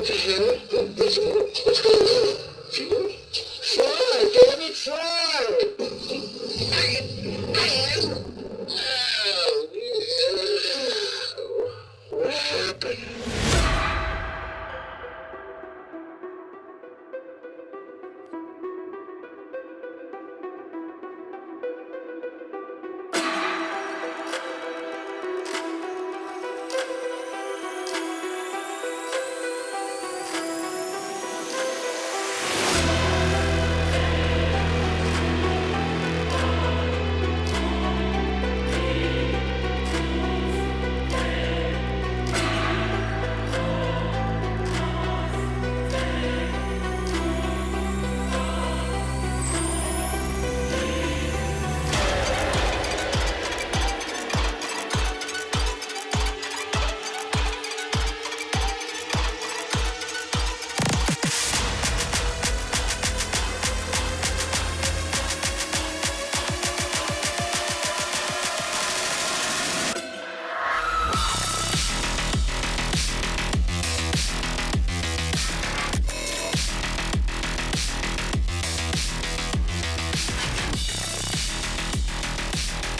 Let me try. What happened?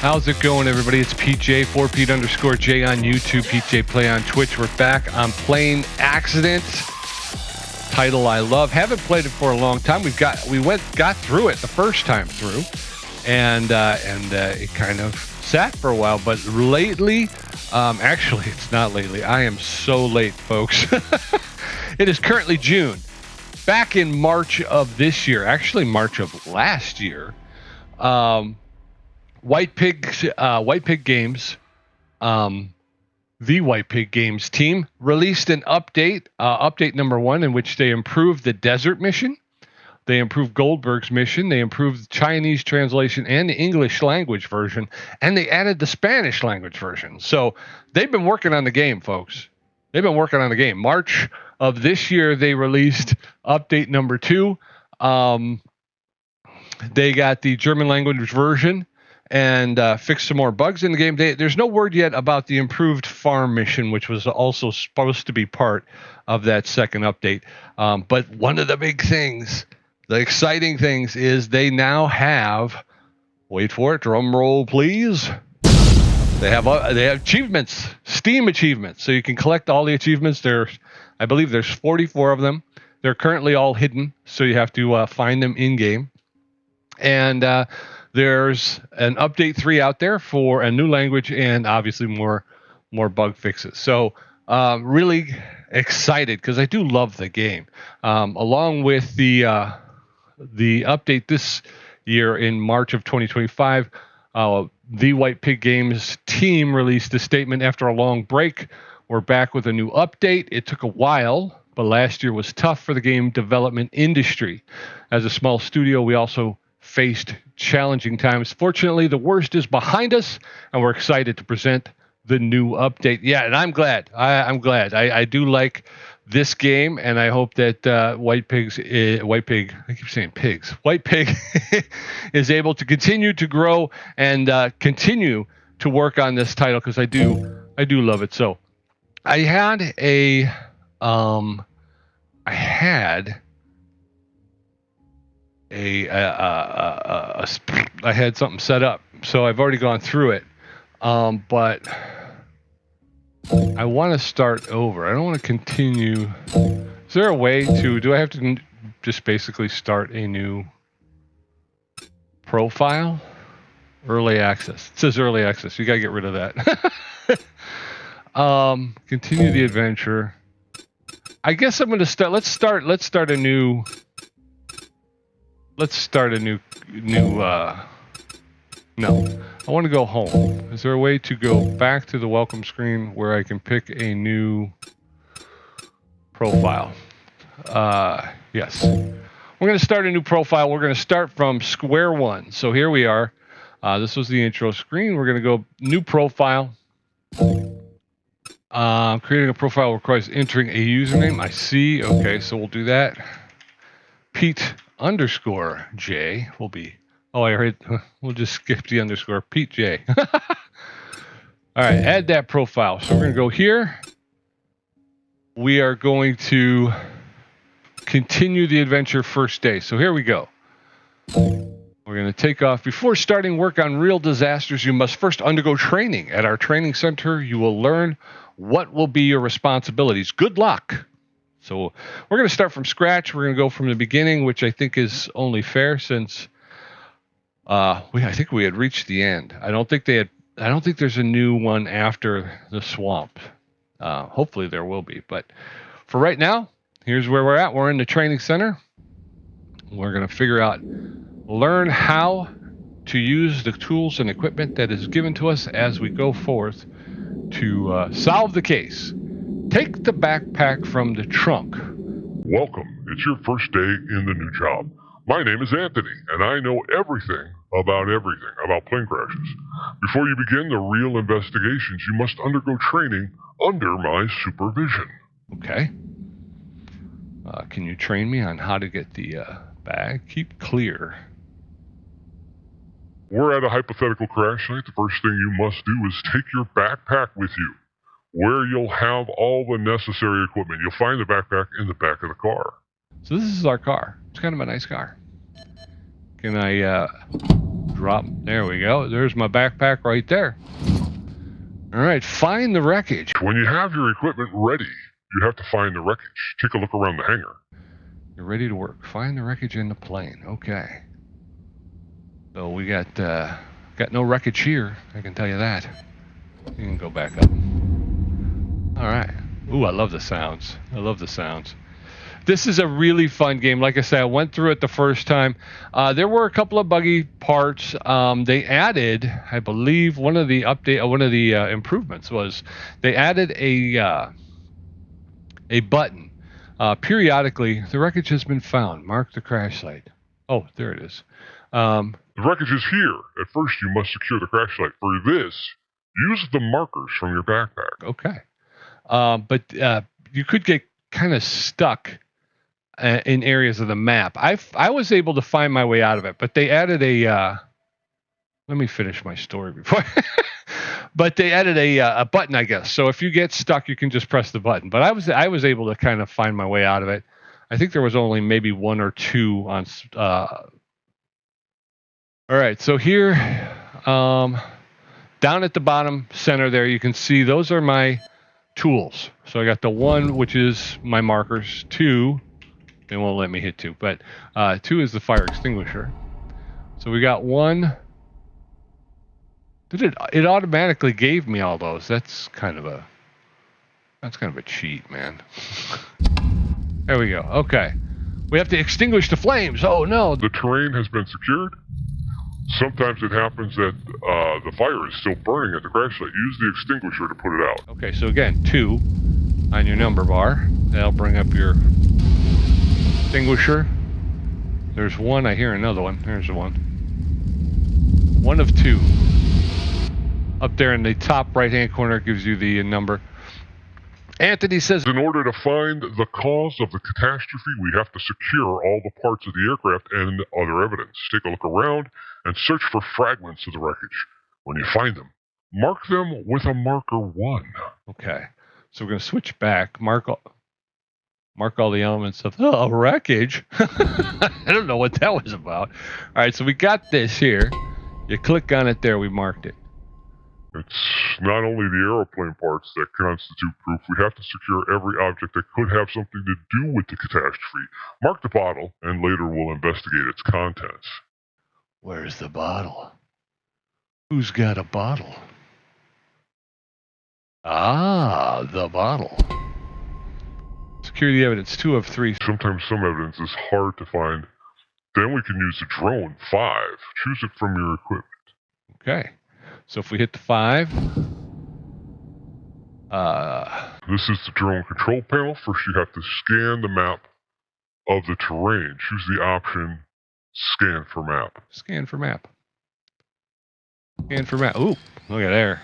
How's it going, everybody? It's PJ, 4Pete_J on YouTube, PJ Play on Twitch. We're back on Plane Accident. Title I love. Haven't played it for a long time. We got through it the first time through, and it kind of sat for a while. But lately, actually, it's not lately. I am so late, folks. It is currently June. Back in March of this year, actually March of last year. White Pig Games, the White Pig Games team released an update, update number 1, in which they improved the desert mission, they improved Goldberg's mission, they improved the Chinese translation and the English language version, and they added the Spanish language version. So they've been working on the game, folks. They've been working on the game. March of this year, they released update number 2. They got the German language version and fix some more bugs in the game. There's no word yet about the improved farm mission, which was also supposed to be part of that second update. But one of the big things, the exciting things, is they now have, wait for it, drum roll please, they have achievements, Steam achievements. So you can collect all the achievements. I believe there's 44 of them. They're currently all hidden, so you have to find them in-game. And there's an update 3 out there for a new language and obviously more bug fixes. So really excited because I do love the game. Along with the update this year in March of 2025, the White Pig Games team released a statement after a long break. We're back with a new update. It took a while, but last year was tough for the game development industry. As a small studio, we also faced challenging times. Fortunately, the worst is behind us, and we're excited to present the new update. Yeah, and I'm glad. I'm glad. I do like this game, and I hope that White Pig is able to continue to grow and continue to work on this title, because I do love it. So I had I had something set up, so I've already gone through it, but I want to start over. I don't want to continue. Is there a way to, do I have to just basically start a new profile? Early access. It says early access. You got to get rid of that. Continue the adventure. I guess I'm going to start. Let's start a new no, I want to go home. Is there a way to go back to the welcome screen where I can pick a new profile? Yes. We're going to start a new profile. We're going to start from square one. So here we are. This was the intro screen. We're going to go new profile. Creating a profile requires entering a username. I see. Okay, so we'll do that. Pete_J will be. Oh, I heard. We'll just skip the underscore. Pete J. All right, add that profile. So we're going to go here. we are going to continue the adventure first day. So here we go. We're going to take off. Before starting work on real disasters, you must first undergo training. At our training center, you will learn what will be your responsibilities. Good luck. So we're going to start from scratch. We're going to go from the beginning, which I think is only fair since I think we had reached the end. I don't think there's a new one after the swamp. Hopefully there will be. But for right now, here's where we're at. We're in the training center. We're going to learn how to use the tools and equipment that is given to us as we go forth to solve the case. Take the backpack from the trunk. Welcome. It's your first day in the new job. My name is Anthony, and I know everything about plane crashes. Before you begin the real investigations, you must undergo training under my supervision. Okay. Can you train me on how to get the bag? Keep clear. We're at a hypothetical crash site. The first thing you must do is take your backpack with you, where you'll have all the necessary equipment. You'll find the backpack in the back of the car. So this is our car. It's kind of a nice car. Can I drop? There we go. There's my backpack right there. All right, find the wreckage. When you have your equipment ready, you have to find the wreckage. Take a look around the hangar. You're ready to work. Find the wreckage in the plane. Okay. So we got no wreckage here. I can tell you that. You can go back up. All right. Ooh, I love the sounds. This is a really fun game. Like I said, I went through it the first time. There were a couple of buggy parts. They added, I believe, one of the improvements was they added a button. Periodically, the wreckage has been found. Mark the crash site. Oh, there it is. The wreckage is here. At first, you must secure the crash site. For this, use the markers from your backpack. Okay. But you could get kind of stuck in areas of the map. I was able to find my way out of it, but they added a. Let me finish my story before. But they added a button, I guess. So if you get stuck, you can just press the button. But I was able to kind of find my way out of it. I think there was only maybe one or two on. All right, so here, down at the bottom center there, you can see those are my tools. So I got the one, which is my markers. 2, they won't let me hit 2, but 2 is the fire extinguisher. So we got 1. It automatically gave me all those. That's kind of a cheat, man. There we go. Okay, we have to extinguish the flames. Oh no! The terrain has been secured. Sometimes it happens that the fire is still burning at the crash site. Use the extinguisher to put it out. Okay, so again, 2 on your number bar. That'll bring up your extinguisher. There's 1. I hear another one. There's 1. 1 of 2. Up there in the top right-hand corner gives you the number. Anthony says, in order to find the cause of the catastrophe, we have to secure all the parts of the aircraft and other evidence. Take a look around and search for fragments of the wreckage. When you find them, mark them with a marker 1. Okay, so we're going to switch back. Mark all the elements of the wreckage. I don't know what that was about. All right, so we got this here. You click on it there. We marked it. It's not only the aeroplane parts that constitute proof. We have to secure every object that could have something to do with the catastrophe. Mark the bottle, and later we'll investigate its contents. Where's the bottle? Who's got a bottle? Ah, the bottle. Secure the evidence. 2 of 3. Sometimes some evidence is hard to find. Then we can use the drone. 5. Choose it from your equipment. Okay. So if we hit the 5. This is the drone control panel. First you have to scan the map of the terrain. Choose the option Scan for map. Scan for map. Scan for map. Ooh, look at there.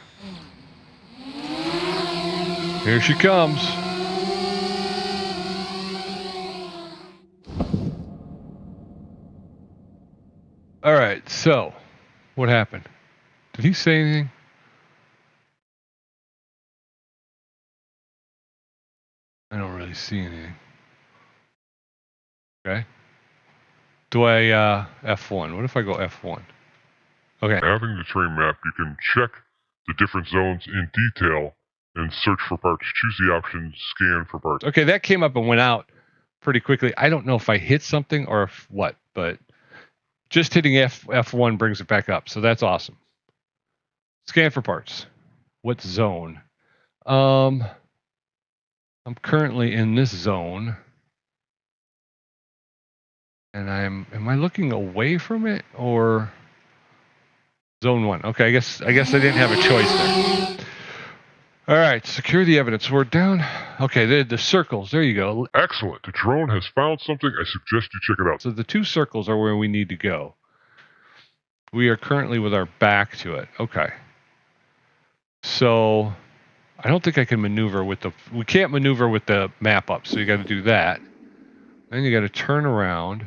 Here she comes. All right, so what happened? Did he say anything? I don't really see anything. Okay. Do I F1? What if I go F1? Okay. Having the terrain map, you can check the different zones in detail and search for parts. Choose the option scan for parts. Okay, that came up and went out pretty quickly. I don't know if I hit something or if what, but just hitting F1 brings it back up. So that's awesome. Scan for parts. What zone? I'm currently in this zone. And am I looking away from it or zone 1? Okay, I guess I didn't have a choice there. All right, secure the evidence. We're down. Okay, the circles. There you go. Excellent. The drone has found something. I suggest you check it out. So the 2 circles are where we need to go. We are currently with our back to it. Okay. So I don't think I can maneuver with we can't maneuver with the map up, so you got to do that. Then you got to turn around.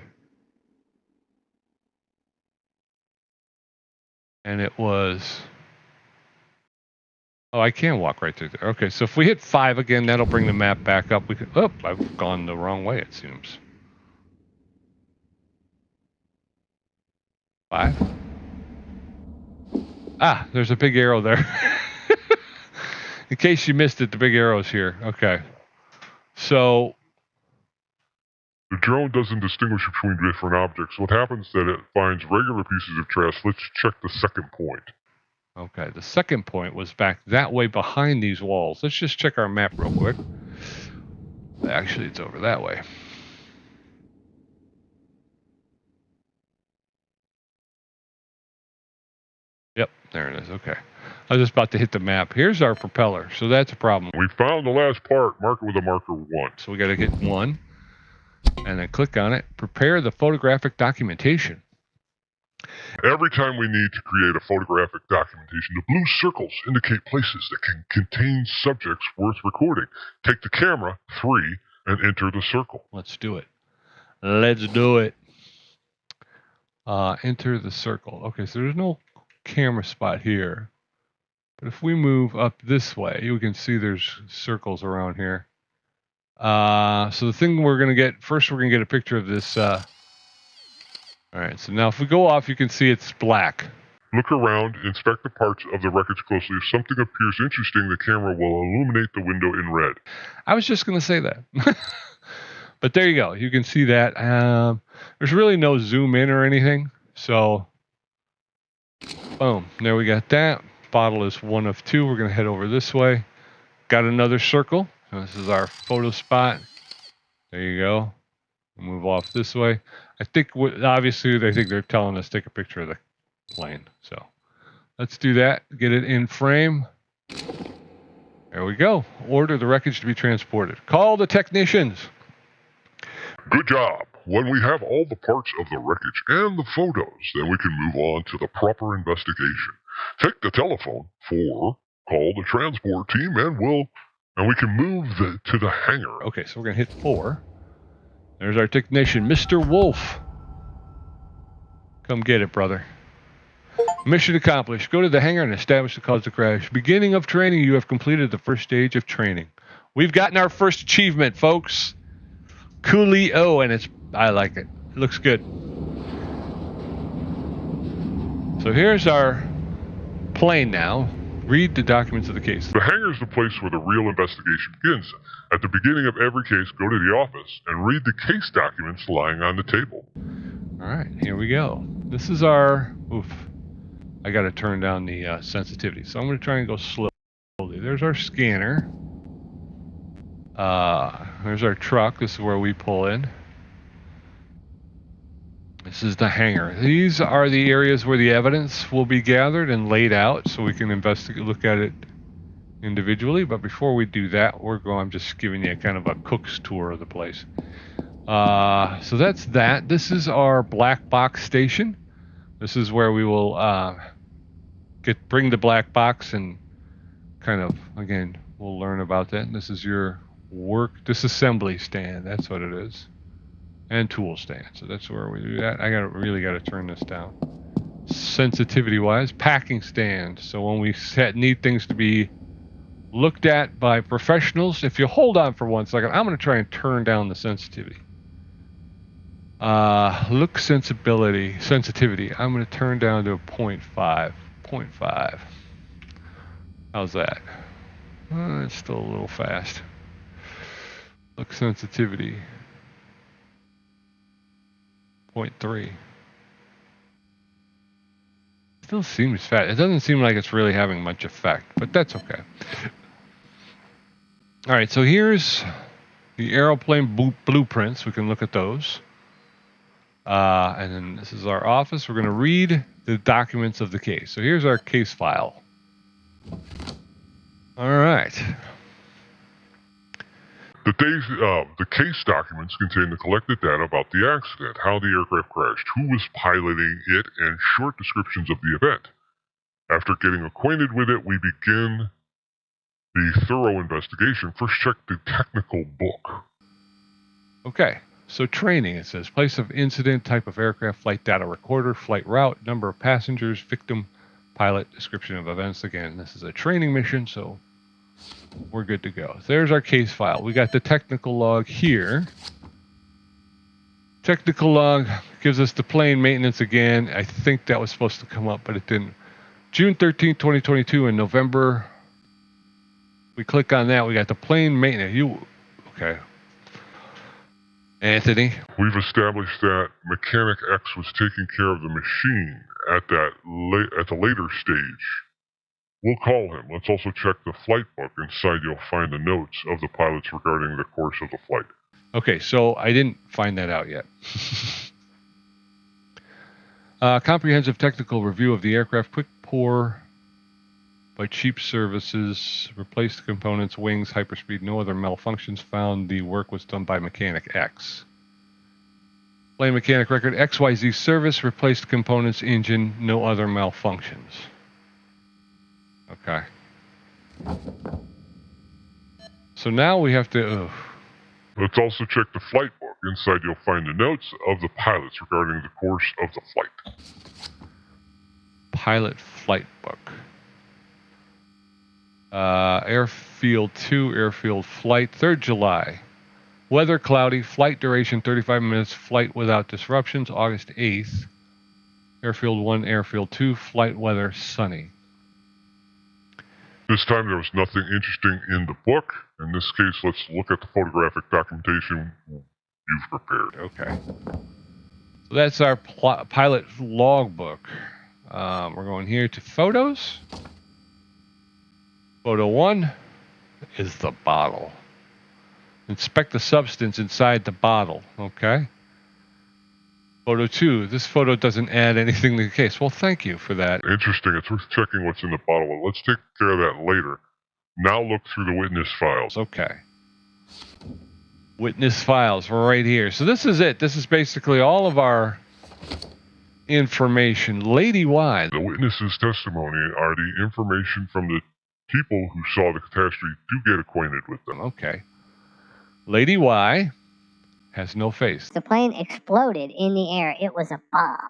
And it was... Oh, I can walk right through there. Okay, so if we hit 5 again, that'll bring the map back up. We could... Oh, I've gone the wrong way, it seems. 5. Ah, there's a big arrow there. In case you missed it, the big arrow's here. Okay. So... The drone doesn't distinguish between different objects. What happens is that it finds regular pieces of trash. Let's check the second point. Okay, the second point was back that way behind these walls. Let's just check our map real quick. Actually, it's over that way. Yep, there it is. Okay. I was just about to hit the map. Here's our propeller, so that's a problem. We found the last part. Mark it with a marker 1. So we got to get 1. And then click on it. Prepare the photographic documentation. Every time we need to create a photographic documentation, the blue circles indicate places that can contain subjects worth recording. Take the camera, 3, and enter the circle. Let's do it. Let's do it. Enter the circle. Okay, so there's no camera spot here. But if we move up this way, you can see there's circles around here. So the thing we're going to get, first we're going to get a picture of this. All right, so now if we go off, you can see it's black. Look around, inspect the parts of the wreckage closely. If something appears interesting, the camera will illuminate the window in red. I was just going to say that. But there you go. You can see that. There's really no zoom in or anything. So, boom. There we got that. Bottle is 1 of 2. We're going to head over this way. Got another circle. This is our photo spot. There you go. Move off this way. I think, obviously, they think they're telling us to take a picture of the plane. So let's do that. Get it in frame. There we go. Order the wreckage to be transported. Call the technicians. Good job. When we have all the parts of the wreckage and the photos, then we can move on to the proper investigation. Take the telephone call the transport team, and we can move to the hangar. Okay, so we're going to hit 4. There's our technician, Mr. Wolf. Come get it, brother. Mission accomplished. Go to the hangar and establish the cause of the crash. Beginning of training. You have completed the first stage of training. We've gotten our first achievement, folks. Coolio, and I like it. It looks good. So here's our plane now. Read the documents of the case. The hangar is the place where the real investigation begins. At the beginning of every case, go to the office and read the case documents lying on the table. All right, here we go. This is our... Oof. I got to turn down the sensitivity. So I'm going to try and go slowly. There's our scanner. There's our truck. This is where we pull in. This is the hangar. These are the areas where the evidence will be gathered and laid out so we can investigate, look at it individually. But before we do that, I'm just giving you a kind of a cook's tour of the place. So that's that. This is our black box station. This is where we will bring the black box and kind of, again, we'll learn about that. This is your disassembly stand. That's what it is. And tool stand. So that's where we do that. I really got to turn this down. Sensitivity wise, packing stand. So when we need things to be looked at by professionals. If you hold on for 1 second, I'm going to try and turn down the sensitivity. Look sensitivity. I'm going to turn down to a 0.5. 0.5. How's that? It's still a little fast. Look sensitivity. 0.3. Still seems fast. It doesn't seem like it's really having much effect, but that's okay. All right, so here's the airplane blueprints. We can look at those. And then this is our office. We're going to read the documents of the case. So here's our case file. All right. The case documents contain the collected data about the accident, how the aircraft crashed, who was piloting it, and short descriptions of the event. After getting acquainted with it, we begin the thorough investigation. First, check the technical book. Okay. So training, it says place of incident, type of aircraft, flight data recorder, flight route, number of passengers, victim, pilot, description of events. Again, this is a training mission, so we're good to go. So there's our case file. We got the technical log here. Technical log gives us the plane maintenance again. I think that was supposed to come up, but it didn't. June 13, 2022 in November. We click on that. We got the plane maintenance. Okay. Anthony? We've established that Mechanic X was taking care of the machine at the later stage. We'll call him. Let's also check the flight book. Inside you'll find the notes of the pilots regarding the course of the flight. Okay, so I didn't find that out yet. Comprehensive technical review of the aircraft. Quick pour by cheap services. Replaced components, wings, hyperspeed. No other malfunctions found. The work was done by Mechanic X. Plane mechanic record. XYZ service. Replaced components, engine. No other malfunctions. Okay. So now we have to... Let's also check the flight book. Inside you'll find the notes of the pilots regarding the course of the flight. Pilot flight book. Airfield 2, airfield flight, 3rd July. Weather cloudy, flight duration 35 minutes, flight without disruptions, August 8th. Airfield 1, airfield 2, flight weather sunny. This time there was nothing interesting in the book. In this case, let's look at the photographic documentation you've prepared. Okay. So that's our pilot logbook. We're going here to photos. Photo 1 is the bottle. Inspect the substance inside the bottle. Okay. Photo 2. This photo doesn't add anything to the case. Well, thank you for that. Interesting. It's worth checking what's in the bottle. Let's take care of that later. Now look through the witness files. Okay. Witness files right here. So this is it. This is basically all of our information. Lady Y. The witness's testimony are the information from the people who saw the catastrophe. Do get acquainted with them. Okay. Lady Y has no face. The plane exploded in the air. It was a bomb.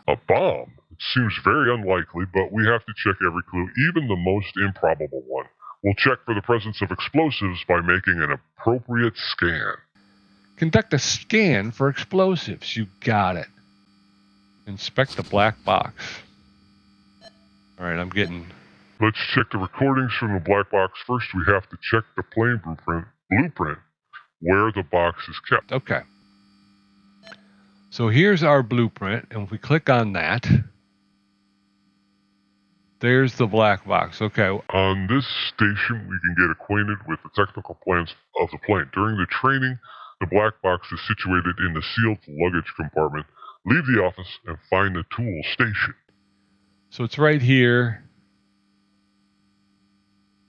A bomb? It seems very unlikely, but we have to check every clue, even the most improbable one. We'll check for the presence of explosives by making an appropriate scan. Conduct a scan for explosives. You got it. Inspect the black box. All right, I'm getting... Let's check the recordings from the black box. First, we have to check the plane blueprint where the box is kept. Okay. So here's our blueprint, and if we click on that, there's the black box. Okay. On this station, we can get acquainted with the technical plans of the plane. During the training, the black box is situated in the sealed luggage compartment. Leave the office and find the tool station. So it's right here.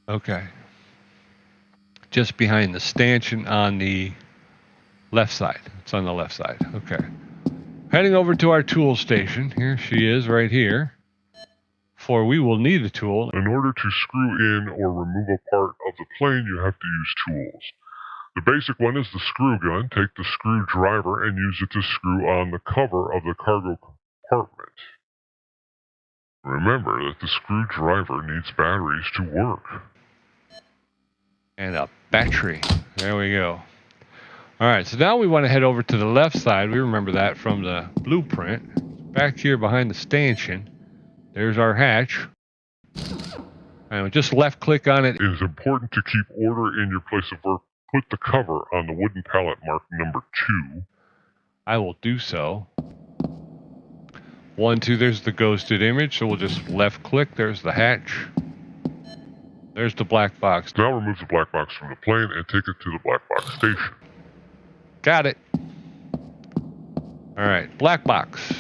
Okay. Just behind the stanchion on the left side. It's on the left side. Okay. Heading over to our tool station. Here she is right here. For we will need a tool. In order to screw in or remove a part of the plane, you have to use tools. The basic one is the screw gun. Take the screwdriver and use it to screw on the cover of the cargo compartment. Remember that the screwdriver needs batteries to work. And a battery. There we go. All right, so now we want to head over to the left side. We remember that from the blueprint. Back here behind the stanchion, there's our hatch. And we just left click on it. It is important to keep order in your place of work. Put the cover on the wooden pallet marked number 2. I will do so. 1, 2, there's the ghosted image, so we'll just left click. There's the hatch. There's the black box. Now remove the black box from the plane and take it to the black box station. Got it. All right, black box.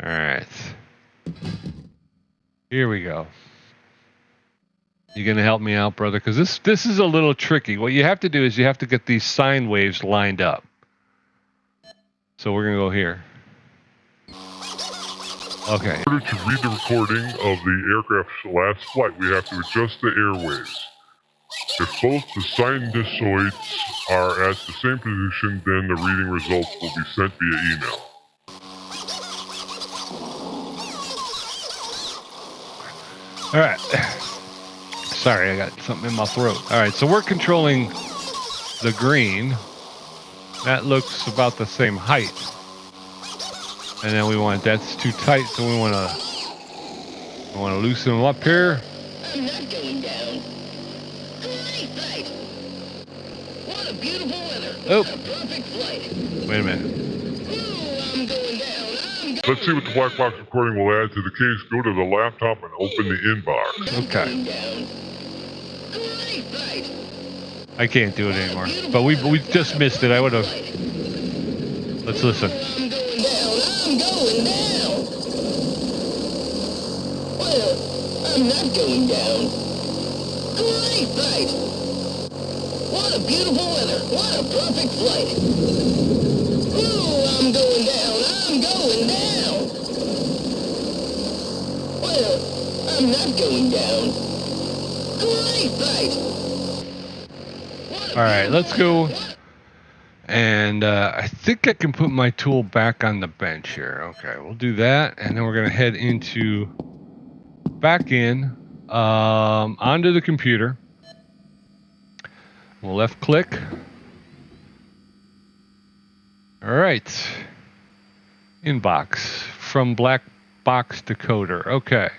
All right. Here we go. You gonna help me out, brother? Because this is a little tricky. What you have to do is you have to get these sine waves lined up. So we're gonna go here. Okay. In order to read the recording of the aircraft's last flight, we have to adjust the airwaves. If both the sinusoids are at the same position, then the reading results will be sent via email. All right. Sorry, I got something in my throat. All right, so we're controlling the green. That looks about the same height. And then we want, that's too tight, so we want to loosen them up here. I'm not going down. Great flight. What a beautiful weather. Oh. What a perfect flight. Wait a minute. Ooh, I'm going down. I'm going Let's see what the black box recording will add to the case. Go to the laptop and open the inbox. Okay. going down. Great flight. I can't do it anymore. But we just missed it. I would have. Let's listen. I'm going down. I'm going down. Well, I'm not going down. Great flight. What a beautiful weather. What a perfect flight. Ooh, I'm going down. I'm going down. Well, I'm not going down. Great flight. All right, let's go. And I think I can put my tool back on the bench here. Okay, we'll do that. And then we're going to head into back in onto the computer. We'll left click. All right. Inbox from black box decoder. Okay.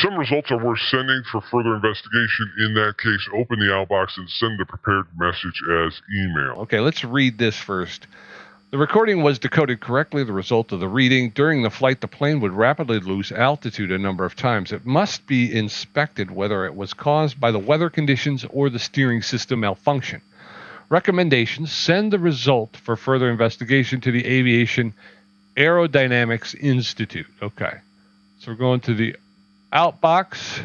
Some results are worth sending for further investigation. In that case, open the outbox and send the prepared message as email. Okay, let's read this first. The recording was decoded correctly. The result of the reading. During the flight, the plane would rapidly lose altitude a number of times. It must be inspected whether it was caused by the weather conditions or the steering system malfunction. Recommendations: send the result for further investigation to the Aviation Aerodynamics Institute. Okay, so we're going to the outbox.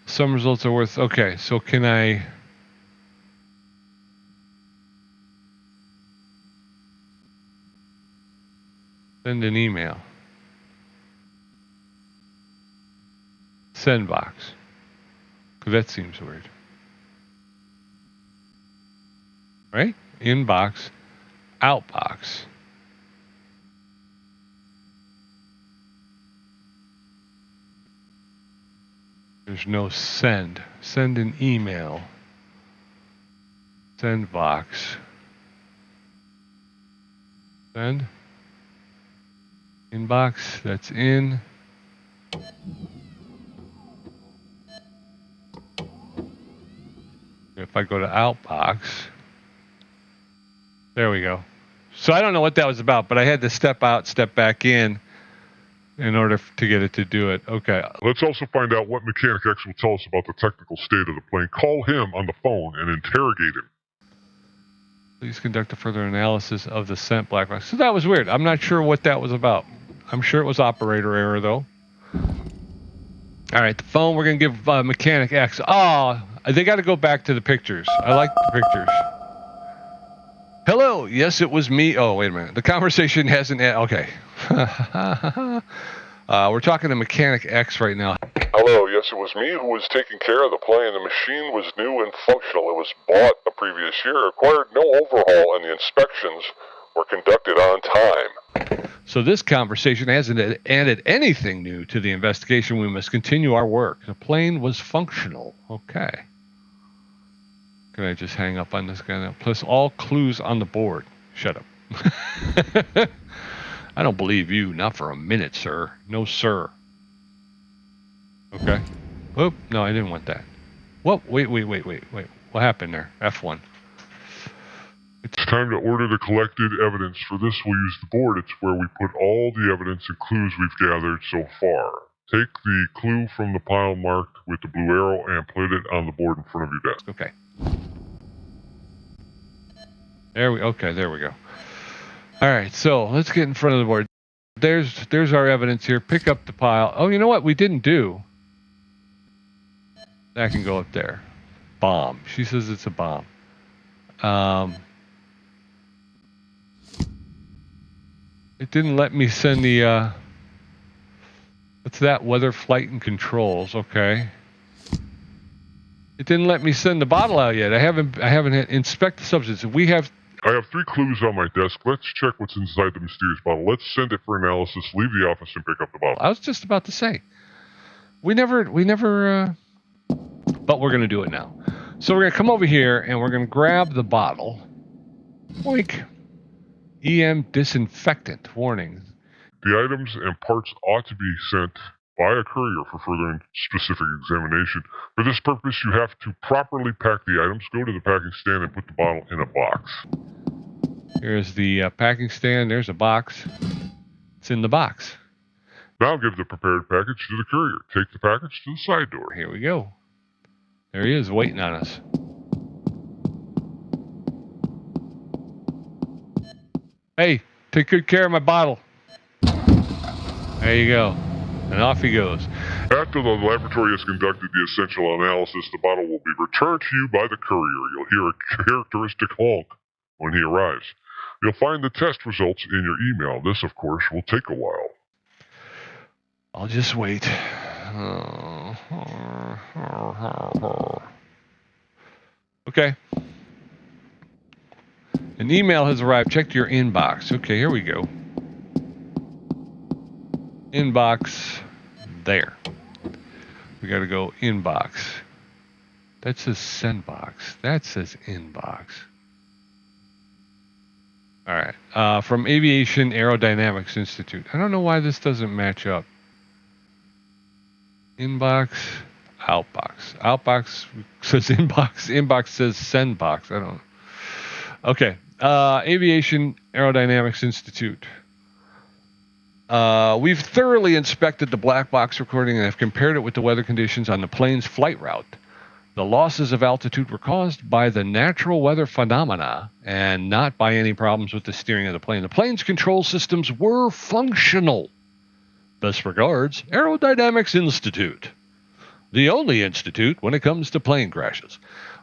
Some results are worth. Okay, so can I? Send an email. Send box. Because that seems weird. Right? Inbox. Outbox. There's no send. Send an email. Send box. Send. Inbox. That's in. If I go to outbox. There we go. So I don't know what that was about, but I had to step out, step back in order to get it to do it. Okay. Let's also find out what Mechanic X will tell us about the technical state of the plane. Call him on the phone and interrogate him. Please conduct a further analysis of the sent black box. So that was weird. I'm not sure what that was about. I'm sure it was operator error, though. All right, the phone, we're going to give Mechanic X. Oh, they got to go back to the pictures. I like the pictures. Hello. Yes, it was me. Oh, wait a minute. The conversation hasn't... Okay. We're talking to Mechanic X right now. Hello, yes, it was me who was taking care of the plane. The machine was new and functional. It was bought the previous year, required no overhaul, and the inspections were conducted on time. So this conversation hasn't added anything new to the investigation. We must continue our work. The plane was functional. Okay. Can I just hang up on this guy now? Plus all clues on the board. Shut up. I don't believe you. Not for a minute, sir. No, sir. Okay. Whoop. No, I didn't want that. Whoa. Wait. What happened there? F1. It's time to order the collected evidence. For this, we'll use the board. It's where we put all the evidence and clues we've gathered so far. Take the clue from the pile marked with the blue arrow and put it on the board in front of your desk. Okay. There we go. All right, so let's get in front of the board. There's our evidence here. Pick up the pile. Oh, you know what we didn't do? That can go up there. Bomb. She says it's a bomb. It didn't let me send the, what's that? Weather, flight, and controls. Okay. It didn't let me send the bottle out yet. I haven't inspect the substance. I have 3 clues on my desk. Let's check what's inside the mysterious bottle. Let's send it for analysis, leave the office, and pick up the bottle. I was just about to say. We never, but we're going to do it now. So we're going to come over here, and we're going to grab the bottle. Boink. EM disinfectant. Warning. The items and parts ought to be sent by a courier for further specific examination. For this purpose, you have to properly pack the items. Go to the packing stand and put the bottle in a box. Here's the packing stand. There's a box. It's in the box. Now give the prepared package to the courier. Take the package to the side door. Here we go. There he is, waiting on us. Hey, take good care of my bottle. There you go. And off he goes. After the laboratory has conducted the essential analysis, the bottle will be returned to you by the courier. You'll hear a characteristic honk when he arrives. You'll find the test results in your email. This, of course, will take a while. I'll just wait. Okay. An email has arrived. Check your inbox. Okay, here we go. Inbox. There. We got to go inbox. That says send box. That says inbox. All right. From Aviation Aerodynamics Institute. I don't know why this doesn't match up. Inbox. Outbox. Outbox says inbox. Inbox says send box. I don't know. Okay. Aviation Aerodynamics Institute. We've thoroughly inspected the black box recording and have compared it with the weather conditions on the plane's flight route. The losses of altitude were caused by the natural weather phenomena and not by any problems with the steering of the plane. The plane's control systems were functional. Best regards, Aerodynamics Institute. The only institute when it comes to plane crashes.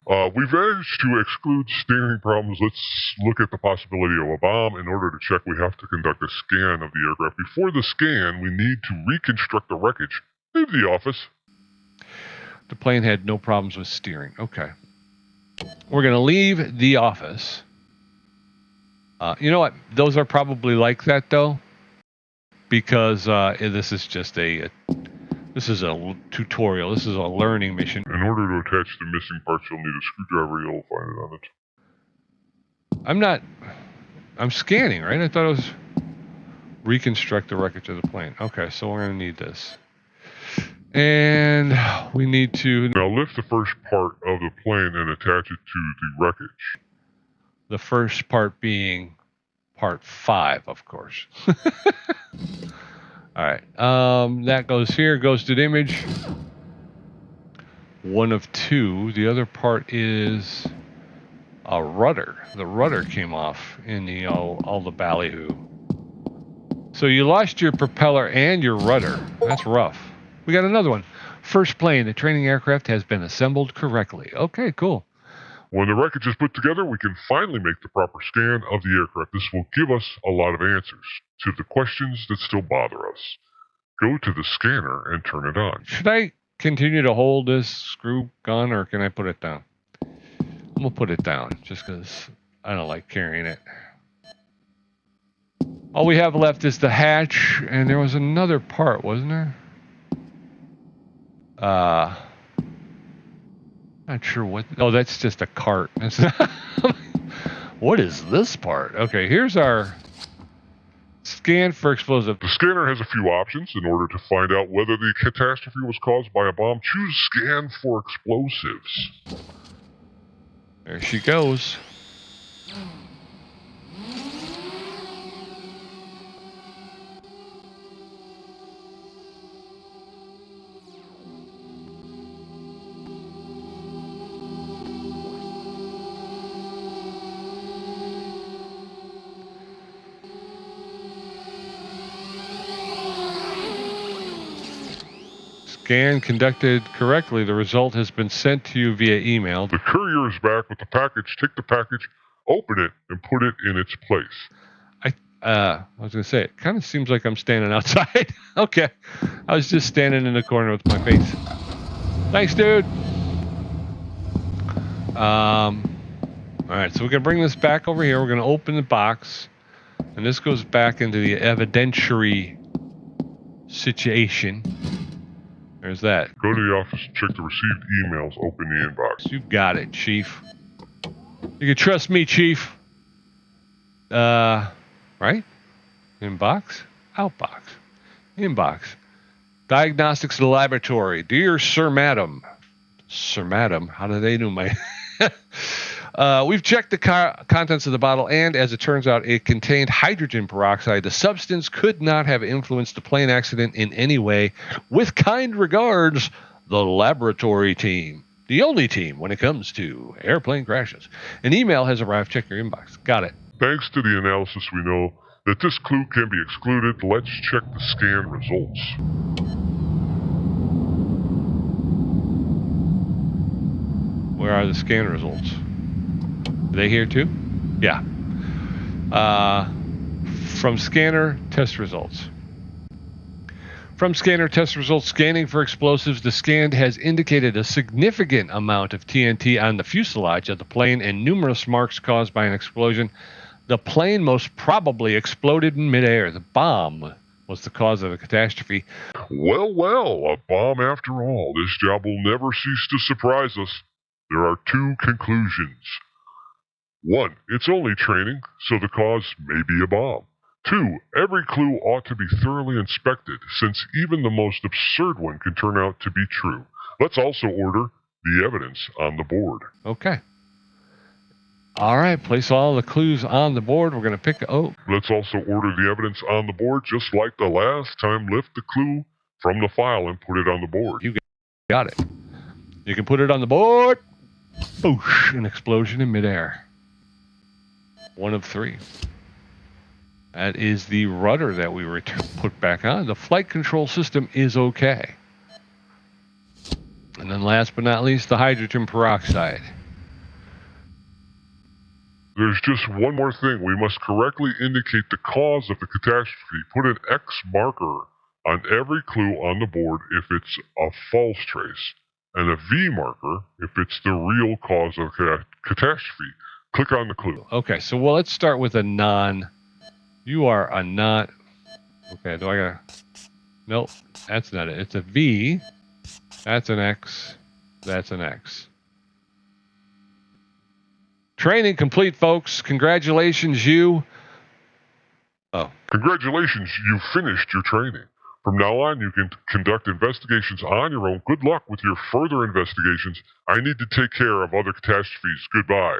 We've managed to exclude steering problems. Let's look at the possibility of a bomb. In order to check, we have to conduct a scan of the aircraft. Before the scan, we need to reconstruct the wreckage. Leave the office. The plane had no problems with steering. Okay. We're going to leave the office. You know what? Those are probably like that, though, because this is just this is a tutorial. This is a learning mission. In order to attach the missing parts, you'll need a screwdriver. You'll find it on it. I'm scanning, right? I thought it was Reconstruct the wreckage of the plane. Okay, so we're going to need this. And we need to... Now lift the first part of the plane and attach it to the wreckage. The first part being part 5, of course. All right. That goes here, goes to the image. 1 of 2. The other part is a rudder. The rudder came off in the all the ballyhoo. So you lost your propeller and your rudder. That's rough. We got another one. First plane. The training aircraft has been assembled correctly. Okay, cool. When the wreckage is put together, we can finally make the proper scan of the aircraft. This will give us a lot of answers to the questions that still bother us. Go to the scanner and turn it on. Should I continue to hold this screw gun, or can I put it down? I'm going to put it down, just because I don't like carrying it. All we have left is the hatch, and there was another part, wasn't there? Not sure what. Oh, that's just a cart. That's not, what is this part? Okay, here's our scan for explosive. The scanner has a few options. In order to find out whether the catastrophe was caused by a bomb, choose Scan for Explosives. There she goes. Scan conducted correctly. The result has been sent to you via email. The courier is back with the package. Take the package, open it, and put it in its place. I was going to say, it kind of seems like I'm standing outside. Okay. I was just standing in the corner with my face. Thanks, dude. All right, so we're going to bring this back over here. We're going to open the box. And this goes back into the evidentiary situation. There's that. Go to the office, check the received emails, open the inbox. You got it, Chief. You can trust me, Chief. Right? Inbox? Outbox. Inbox. Diagnostics Laboratory. Dear Sir Madam. Sir Madam? How do they know my... We've checked the contents of the bottle, and as it turns out, it contained hydrogen peroxide. The substance could not have influenced the plane accident in any way. With kind regards, the laboratory team. The only team when it comes to airplane crashes. An email has arrived. Check your inbox. Got it. Thanks to the analysis, we know that this clue can be excluded. Let's check the scan results. Where are the scan results? Are they here too? Yeah. From scanner test results. From scanner test results, scanning for explosives, the scan has indicated a significant amount of TNT on the fuselage of the plane and numerous marks caused by an explosion. The plane most probably exploded in midair. The bomb was the cause of the catastrophe. Well, a bomb after all. This job will never cease to surprise us. There are two conclusions. 1, it's only training, so the cause may be a bomb. 2, every clue ought to be thoroughly inspected, since even the most absurd one can turn out to be true. Let's also order the evidence on the board. Okay. All right, place all the clues on the board. We're going to pick... Let's also order the evidence on the board, just like the last time. Lift the clue from the file and put it on the board. You got it. You can put it on the board. Boosh, an explosion in midair. 1 of 3. That is the rudder that we put back on. The flight control system is okay. And then last but not least, the hydrogen peroxide. There's just one more thing. We must correctly indicate the cause of the catastrophe. Put an X marker on every clue on the board if it's a false trace, and a V marker if it's the real cause of catastrophe. Click on the clue. Okay, so let's start with a non. You are a not. Okay, do I gotta? Nope, that's not it. It's a V. That's an X. That's an X. Training complete, folks. Congratulations, you. Oh. Congratulations, you've finished your training. From now on, you can conduct investigations on your own. Good luck with your further investigations. I need to take care of other catastrophes. Goodbye.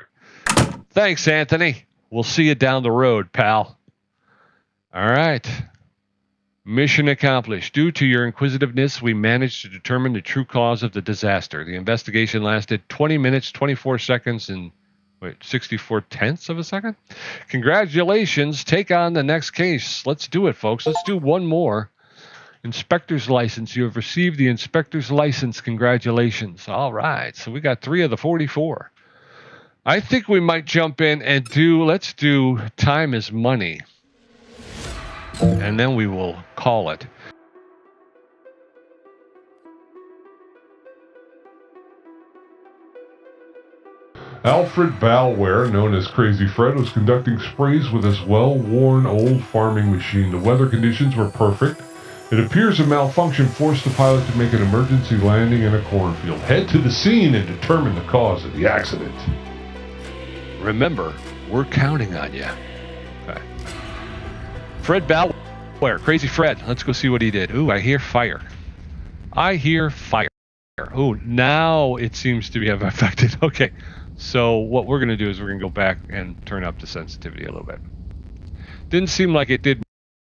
Thanks, Anthony. We'll see you down the road, pal. All right. Mission accomplished. Due to your inquisitiveness, we managed to determine the true cause of the disaster. The investigation lasted 20 minutes, 24 seconds, and 64/10 of a second. Congratulations. Take on the next case. Let's do it, folks. Let's do one more. Inspector's license. You have received the inspector's license. Congratulations. All right. So we got 3 of the 44. I think we might jump in and let's do time is money. And then we will call it. Alfred Balware, known as Crazy Fred, was conducting sprays with his well-worn old farming machine. The weather conditions were perfect. It appears a malfunction forced the pilot to make an emergency landing in a cornfield. Head to the scene and determine the cause of the accident. Remember, we're counting on you. Okay. Fred Balware, Crazy Fred. Let's go see what he did. Ooh, I hear fire. I hear fire. Ooh, now it seems to have affected. Okay. So what we're going to do is we're going to go back and turn up the sensitivity a little bit. Didn't seem like it did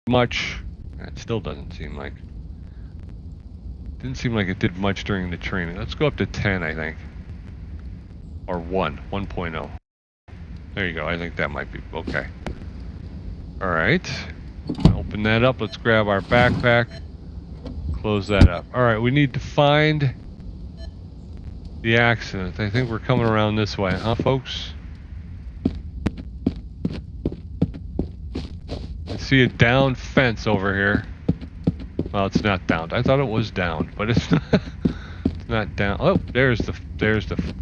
much. It still doesn't seem like. Didn't seem like it did much during the training. Let's go up to 10, I think. Or 1.0. There you go. I think that might be okay. All right. Open that up. Let's grab our backpack. Close that up. All right. We need to find the accident. I think we're coming around this way, huh, folks? I see a downed fence over here. Well, it's not downed. I thought it was downed, but it's not. It's not down. Oh, there's the.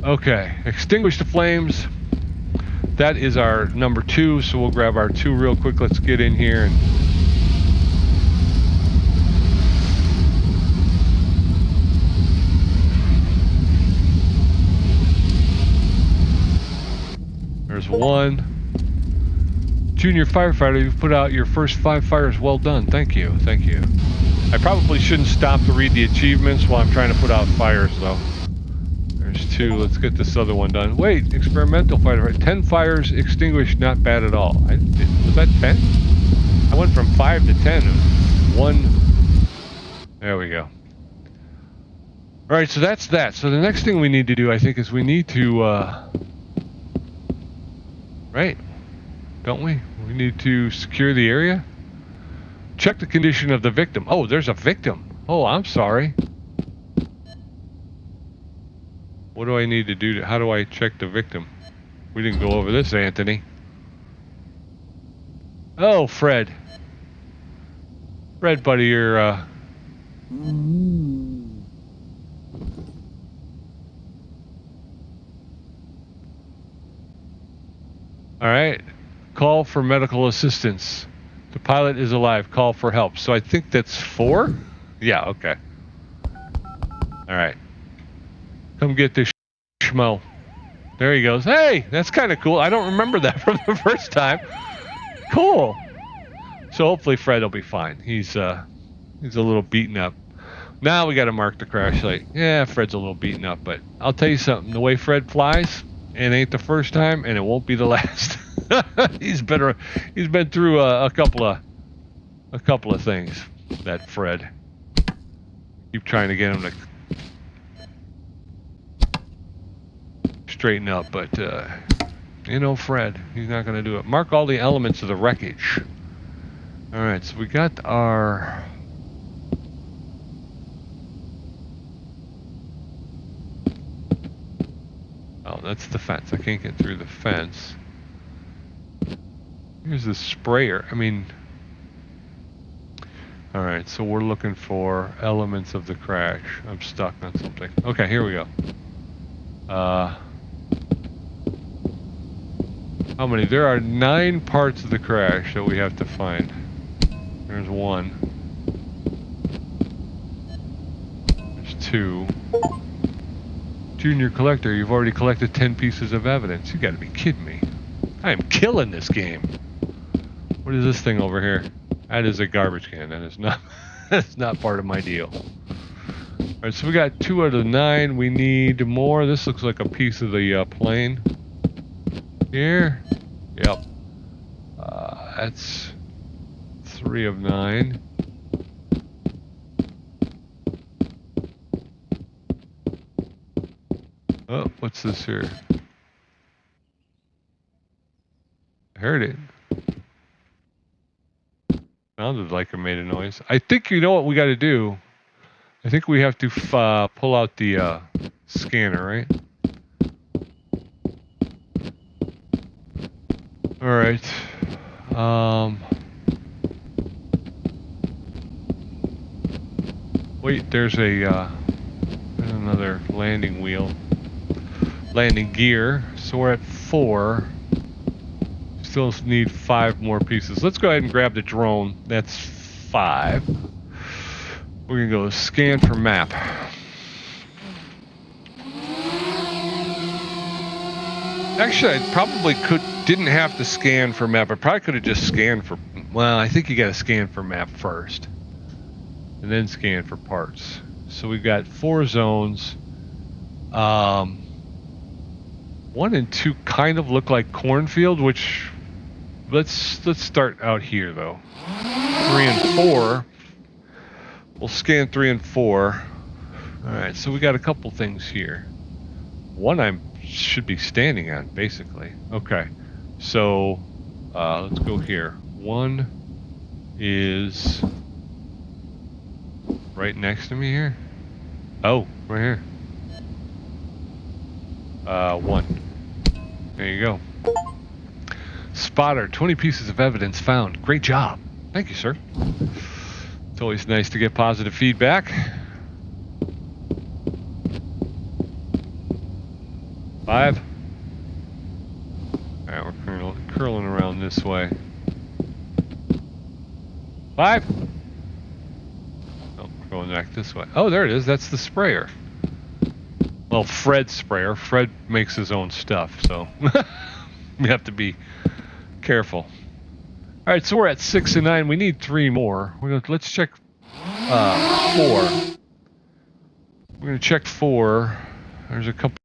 Okay, extinguish the flames. That is our number 2. So we'll grab our 2 real quick. Let's get in here and. There's 1. Junior firefighter, you've put out your first 5 fires. Well done. Thank you. Thank you. I probably shouldn't stop to read the achievements while I'm trying to put out fires, though. There's 2. Let's get this other one done. Wait, experimental firefighter. 10 fires extinguished. Not bad at all. Was that 10? I went from 5 to 10. 1. There we go. All right, so that's that. So the next thing we need to do, I think, is we need to... right? Don't we? We need to secure the area. Check the condition of the victim. Oh, there's a victim. Oh, I'm sorry. What do I need to do? How do I check the victim? We didn't go over this, Anthony. Oh, Fred. Fred, buddy, you're, All right. Call for medical assistance. The pilot is alive. Call for help. So I think that's 4? Yeah, okay. All right. Come get this schmo. There he goes. Hey, that's kind of cool. I don't remember that from the first time. Cool. So hopefully Fred will be fine. He's a little beaten up. Now we got to mark the crash site. Yeah, Fred's a little beaten up, but I'll tell you something. The way Fred flies, it ain't the first time, and it won't be the last. He's been through a couple of things. That Fred. Keep trying to get him to straighten up, but you know, Fred, he's not going to do it. Mark all the elements of the wreckage. All right, so we got our. Oh, that's the fence. I can't get through the fence. Here's the sprayer. I mean, all right, so we're looking for elements of the crash. I'm stuck on something. Okay, here we go. How many? There are 9 parts of the crash that we have to find. There's 1. There's 2. Junior collector, you've already collected 10 pieces of evidence. You gotta be kidding me. I am killing this game. What is this thing over here? That is a garbage can. That is not that's not part of my deal. Alright, so we got 2 out of 9. We need more. This looks like a piece of the plane. Here. Yep. That's 3 of 9. Oh, what's this here? I heard it. Sounded like it made a noise. I think you know what we got to do. I think we have to pull out the scanner, right? All right. Wait, there's another landing wheel. landing gear. So we're at 4. Still need 5 more pieces. Let's go ahead and grab the drone. That's 5. We're gonna go scan for map. Actually, I probably didn't have to scan for map. I probably could have just scanned for. Well, I think you got to scan for map first, and then scan for parts. So we've got 4 zones. 1 and 2 kind of look like cornfield, which let's start out here though. 3 and 4. We'll scan 3 and 4. All right, so we got a couple things here. 1 I should be standing on, basically. Okay, so let's go here. 1 is right next to me here. Oh, right here. 1. There you go. Spotter, 20 pieces of evidence found. Great job. Thank you, sir. It's always nice to get positive feedback. 5. Alright, we're curling around this way. 5. Oh, we're going back this way. Oh, there it is. That's the sprayer. Well, Fred's sprayer. Fred makes his own stuff, so we have to be careful. Alright, so we're at 6 and 9. We need 3 more. Let's check 4. We're going to check 4. There's a couple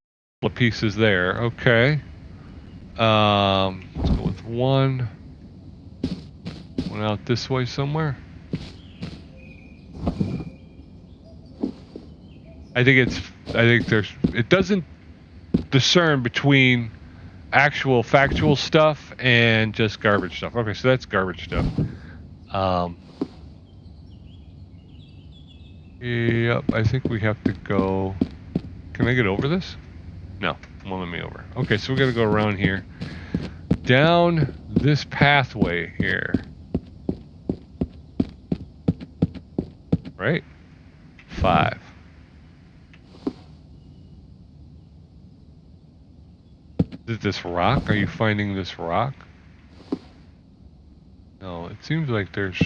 of pieces there. Okay. Let's go with 1. 1 out this way somewhere. It doesn't discern between actual factual stuff and just garbage stuff. Okay, so that's garbage stuff. Yep, I think we have to go. Can I get over this? No, won't let me over. Okay, so we got to go around here, down this pathway here. Right? 5. Is it this rock? Are you finding this rock? No, it seems like there's...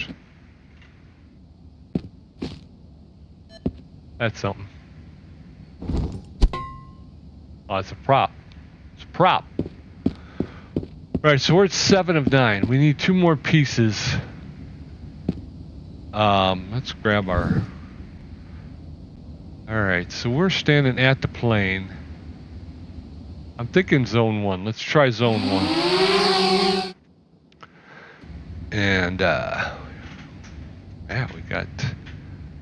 That's something. Oh, it's a prop. It's a prop. Alright, so we're at 7 of 9. We need 2 more pieces. Let's grab our... Alright, so we're standing at the plane. I'm thinking zone 1. Let's try zone 1. And, yeah, we got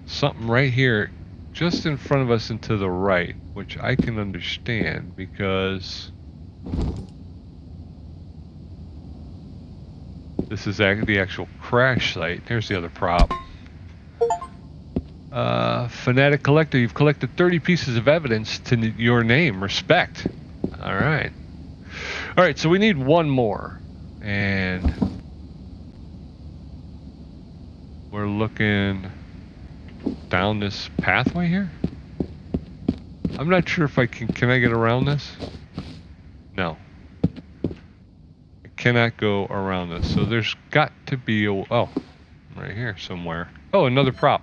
something right here just in front of us and to the right, which I can understand because this is the actual crash site. There's the other prop. Fanatic Collector, you've collected 30 pieces of evidence to your name. Respect. Alright. Alright, so we need 1 more. And we're looking down this pathway here. I'm not sure if I can I get around this? No. I cannot go around this. So there's got to be oh, right here somewhere. Oh, another prop.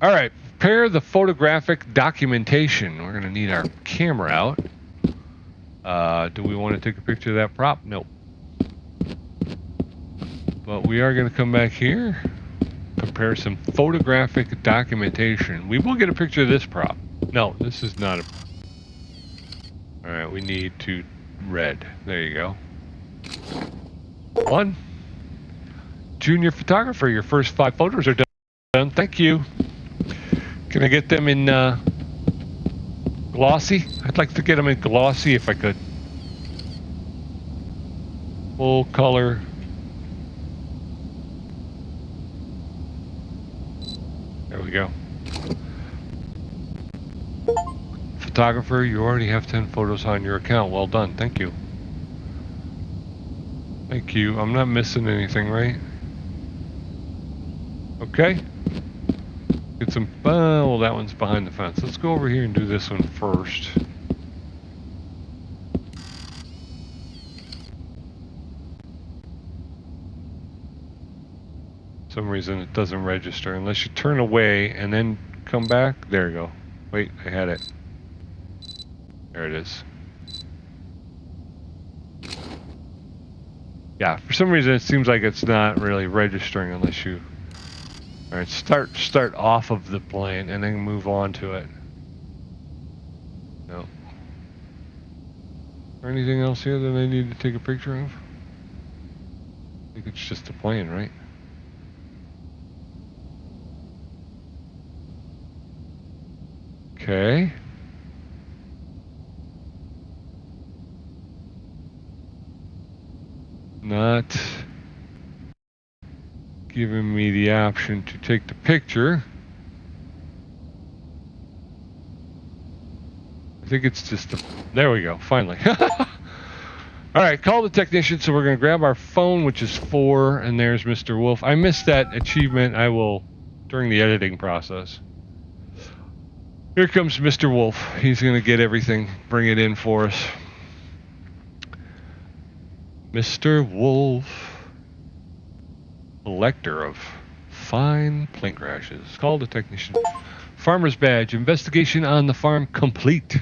Alright, prepare the photographic documentation. We're going to need our camera out. Do we want to take a picture of that prop? Nope. But we are going to come back here, prepare some photographic documentation. We will get a picture of this prop. No, this is not a... Alright, we need to red. There you go. 1. Junior photographer, your first 5 photos are done. Thank you. Can I get them in glossy? I'd like to get them in glossy if I could. Full color. There we go. Photographer, you already have 10 photos on your account. Well done. Thank you. Thank you. I'm not missing anything, right? Okay. Get some... well, that one's behind the fence. Let's go over here and do this one first. some reason it doesn't register unless you turn away and then come back. There you go. Wait, I had it. There it is. Yeah, for some reason it seems like it's not really registering unless you... Alright, start off of the plane and then move on to it. No. Is there anything else here that I need to take a picture of? I think it's just a plane, right? Okay. Not giving me the option to take the picture. I think it's just a... There we go, finally. Alright, call the technician, so we're going to grab our phone, which is 4, and there's Mr. Wolf. I missed that achievement. I will, during the editing process. Here comes Mr. Wolf. He's going to get everything, bring it in for us. Mr. Wolf, collector of fine plane crashes. Call the technician. Farmer's badge. Investigation on the farm complete.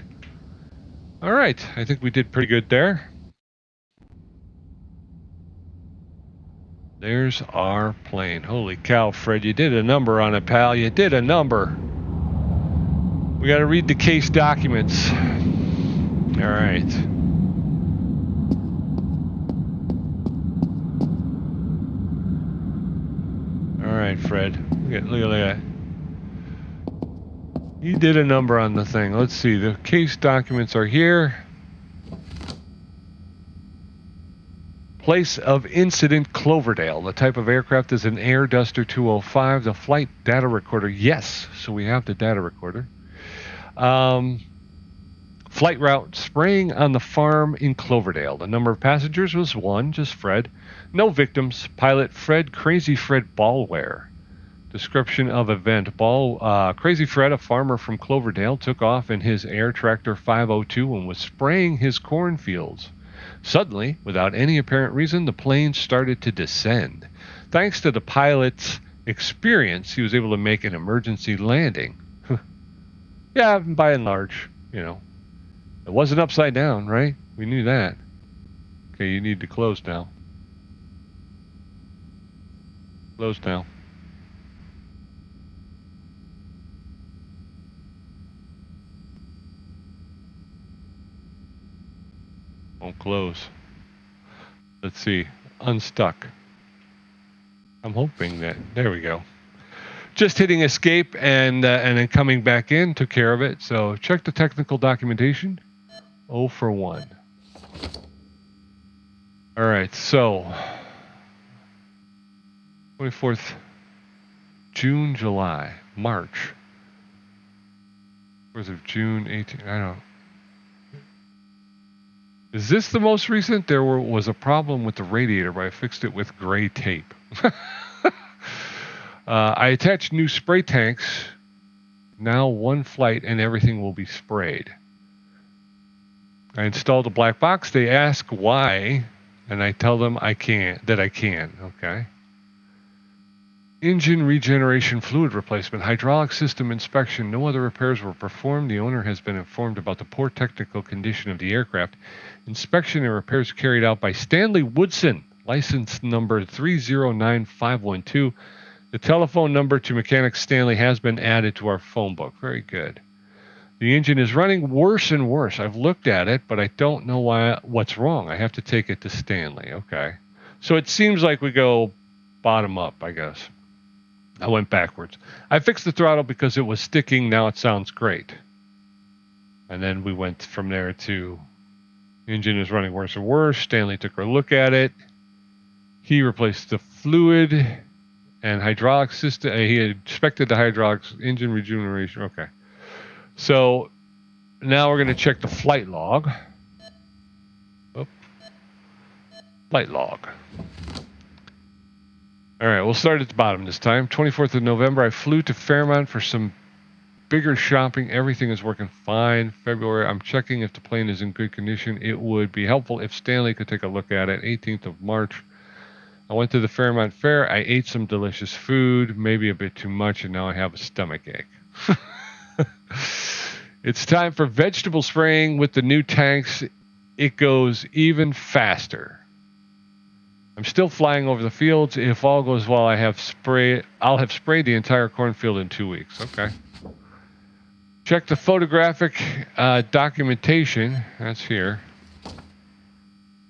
All right. I think we did pretty good there. There's our plane. Holy cow, Fred. You did a number on it, pal. You did a number. We got to read the case documents. All right. All right, Fred. Look at that. You did a number on the thing. Let's see. The case documents are here. Place of incident, Cloverdale. The type of aircraft is an Air Duster 205. The flight data recorder, yes. So we have the data recorder. Flight route, spraying on the farm in Cloverdale. The number of passengers was 1, just Fred. No victims. Pilot Fred, Crazy Fred Ballware. Description of event. Crazy Fred, a farmer from Cloverdale, took off in his Air Tractor 502 and was spraying his cornfields. Suddenly, without any apparent reason, the plane started to descend. Thanks to the pilot's experience, he was able to make an emergency landing. Yeah, by and large, you know. It wasn't upside down, right? We knew that. Okay, you need to close now. Close now. Won't close. Let's see. Unstuck. I'm hoping that... There we go. Just hitting escape and then coming back in took care of it. So check the technical documentation. 0 for 1. All right, so 24th, June, July, March. 4th of June, 18. I don't. Is this the most recent? There was a problem with the radiator, but I fixed it with gray tape. I attached new spray tanks. Now 1 flight and everything will be sprayed. I installed a black box. They ask why, and I tell them I can. Okay. Engine regeneration, fluid replacement, hydraulic system inspection. No other repairs were performed. The owner has been informed about the poor technical condition of the aircraft. Inspection and repairs carried out by Stanley Woodson, license number 309512. The telephone number to Mechanic Stanley has been added to our phone book. Very good. The engine is running worse and worse. I've looked at it, but I don't know what's wrong. I have to take it to Stanley. Okay. So it seems like we go bottom up, I guess. I went backwards. I fixed the throttle because it was sticking. Now it sounds great. And then we went from there to engine is running worse and worse. Stanley took a look at it. He replaced the fluid and hydraulic system. He had inspected the hydraulics, engine regeneration. Okay. So now we're going to check the flight log. Oh. Flight log. All right, we'll start at the bottom this time. 24th of November, I flew to Fairmont for some bigger shopping. Everything is working fine. February, I'm checking if the plane is in good condition. It would be helpful if Stanley could take a look at it. 18th of March, I went to the Fairmont Fair. I ate some delicious food, maybe a bit too much, and now I have a stomachache. It's time for vegetable spraying with the new tanks. It goes even faster. I'm still flying over the fields. If all goes well, I'll have sprayed the entire cornfield in 2 weeks. Okay. Check the photographic documentation. That's here.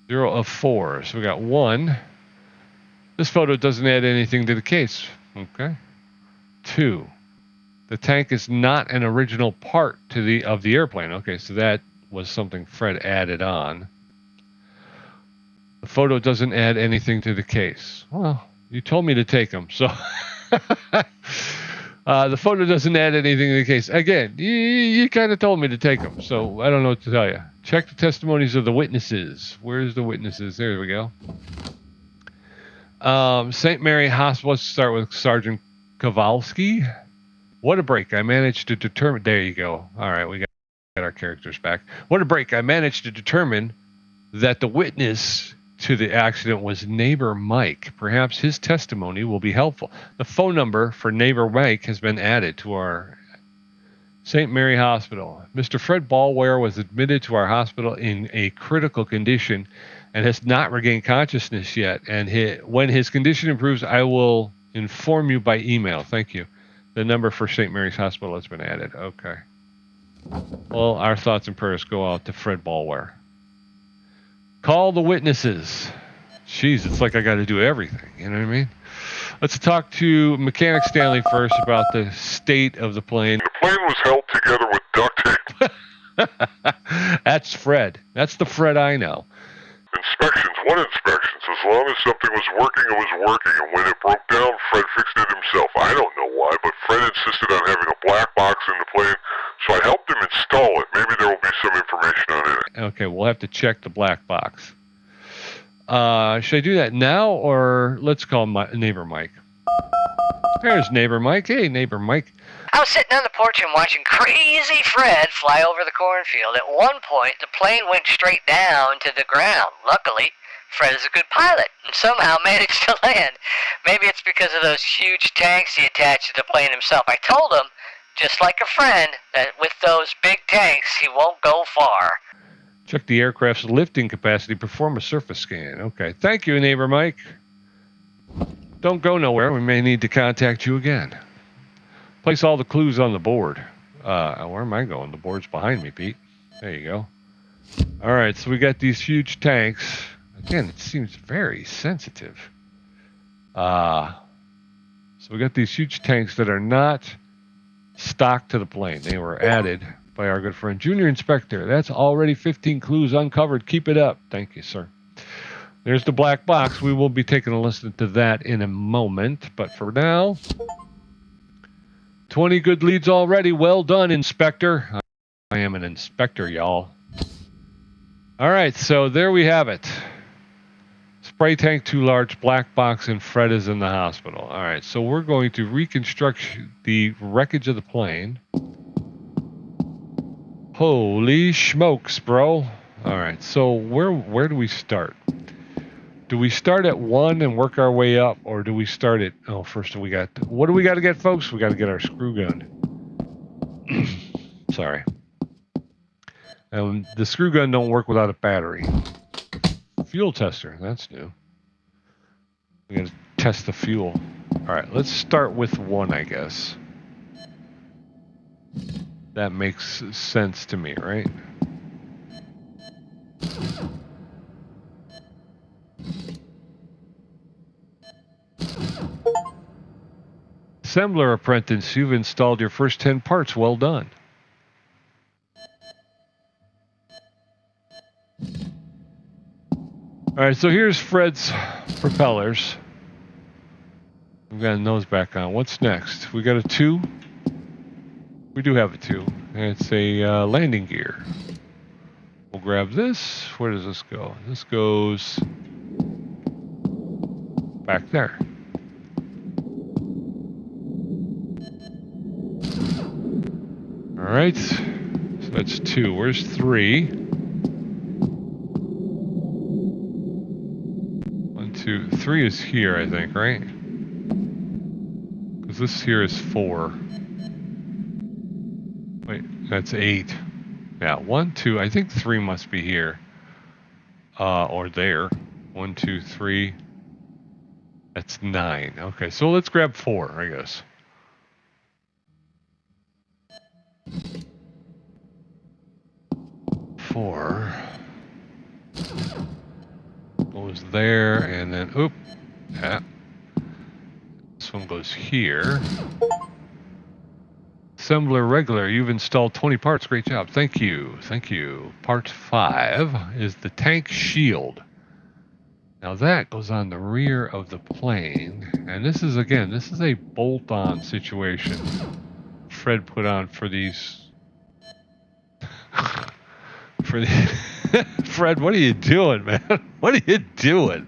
0 of 4. So we got 1. This photo doesn't add anything to the case. Okay. 2. The tank is not an original part of the airplane. Okay, so that was something Fred added on. The photo doesn't add anything to the case. Well, you told me to take them, so the photo doesn't add anything to the case. Again, you kind of told me to take them, so I don't know what to tell you. Check the testimonies of the witnesses. Where's the witnesses? There we go. St. Mary Hospital. Let's start with Sergeant Kowalski. What a break. I managed to determine... There you go. All right, we got our characters back. What a break. I managed to determine that the witness to the accident was neighbor Mike. Perhaps his testimony will be helpful. The phone number for neighbor Mike has been added to our St. Mary Hospital. Mr. Fred Ballware was admitted to our hospital in a critical condition and has not regained consciousness yet. And when his condition improves, I will inform you by email. Thank you. The number for St. Mary's Hospital has been added. Okay. Well, our thoughts and prayers go out to Fred Ballware. Call the witnesses. Jeez, it's like I got to do everything. You know what I mean? Let's talk to Mechanic Stanley first about the state of the plane. The plane was held together with duct tape. That's Fred. That's the Fred I know. Inspections, one inspections. As long as something was working, it was working. And when it broke down, Fred fixed it himself. I don't know why, but Fred insisted on having a black box in the plane, so I helped him install it. Maybe there will be some information on it. Okay, we'll have to check the black box. Should I do that now, or let's call my neighbor Mike? There's neighbor Mike. Hey, neighbor Mike. I was sitting on the porch and watching Crazy Fred fly over the cornfield. At one point, the plane went straight down to the ground. Luckily, Fred is a good pilot and somehow managed to land. Maybe it's because of those huge tanks he attached to the plane himself. I told him, just like a friend, that with those big tanks, he won't go far. Check the aircraft's lifting capacity. Perform a surface scan. Okay. Thank you, neighbor Mike. Don't go nowhere. We may need to contact you again. Place all the clues on the board. Where am I going? The board's behind me, Pete. There you go. All right, so we got these huge tanks. Again, it seems very sensitive. So we got these huge tanks that are not stock to the plane. They were added by our good friend Junior Inspector. That's already 15 clues uncovered. Keep it up. Thank you, sir. There's the black box. We will be taking a listen to that in a moment. But for now, 20 good leads already. Well done, Inspector. I am an inspector, y'all. All right, so there we have it. Spray tank too large, black box, and Fred is in the hospital. All right, so we're going to reconstruct the wreckage of the plane. Holy smokes, bro. All right, so where do we start? Do we start at 1 and work our way up, or do we start at... Oh, first what do we got to get, folks? We got to get our screw gun. Sorry. The screw gun don't work without a battery. Fuel tester, that's new. We got to test the fuel. All right, let's start with 1, I guess. That makes sense to me, right? Assembler apprentice, you've installed your first 10 parts. Well done. All right, so here's Fred's propellers. We've got a nose back on. What's next? We got a 2. We do have a 2. It's a landing gear. We'll grab this. Where does this go? This goes back there. All right, so that's 2. Where's 3? 1, 2, 3 is here, I think, right? Because this here is 4. Wait, that's 8. Yeah, 1, 2. I think 3 must be here. Or there. 1, 2, 3. That's 9. Okay, so let's grab 4, I guess. Four goes there, and then oop, yeah. This one goes here. Assembler regular, you've installed 20 parts. Great job. Thank you. Thank you. Part 5 is the tank shield. Now that goes on the rear of the plane, and this is a bolt-on situation Fred put on for these. Fred, what are you doing, man? What are you doing?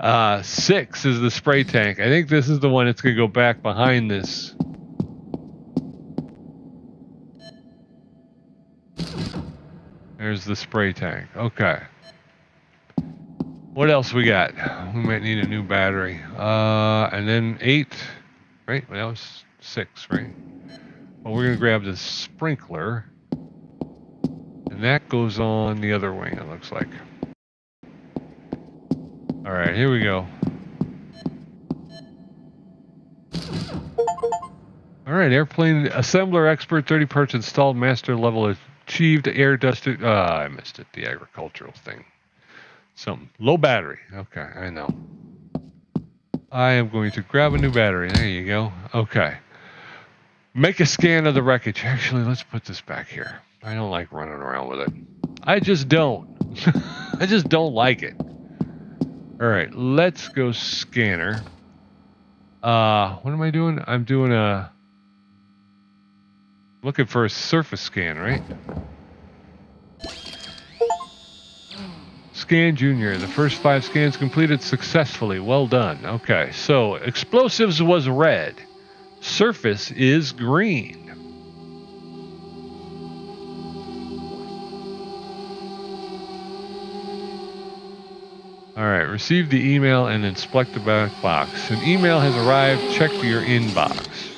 6 is the spray tank. I think this is the one that's going to go back behind this. There's the spray tank. Okay. What else we got? We might need a new battery. And then 8. Right? Well, that was 6, right? Well, we're going to grab the sprinkler. And that goes on the other wing, it looks like. All right, here we go. All right, airplane assembler expert, 30 parts installed, master level achieved, air dusted. I missed it, the agricultural thing. Something. Low battery. Okay, I know. I am going to grab a new battery. There you go. Okay. Make a scan of the wreckage. Actually, let's put this back here. I don't like running around with it. I just don't. I just don't like it. All right, let's go scanner. What am I doing? I'm doing looking for a surface scan, right? Scan Junior. The first 5 scans completed successfully. Well done. Okay, so explosives was red. Surface is green. All right, receive the email and inspect the back box. An email has arrived. Check your inbox.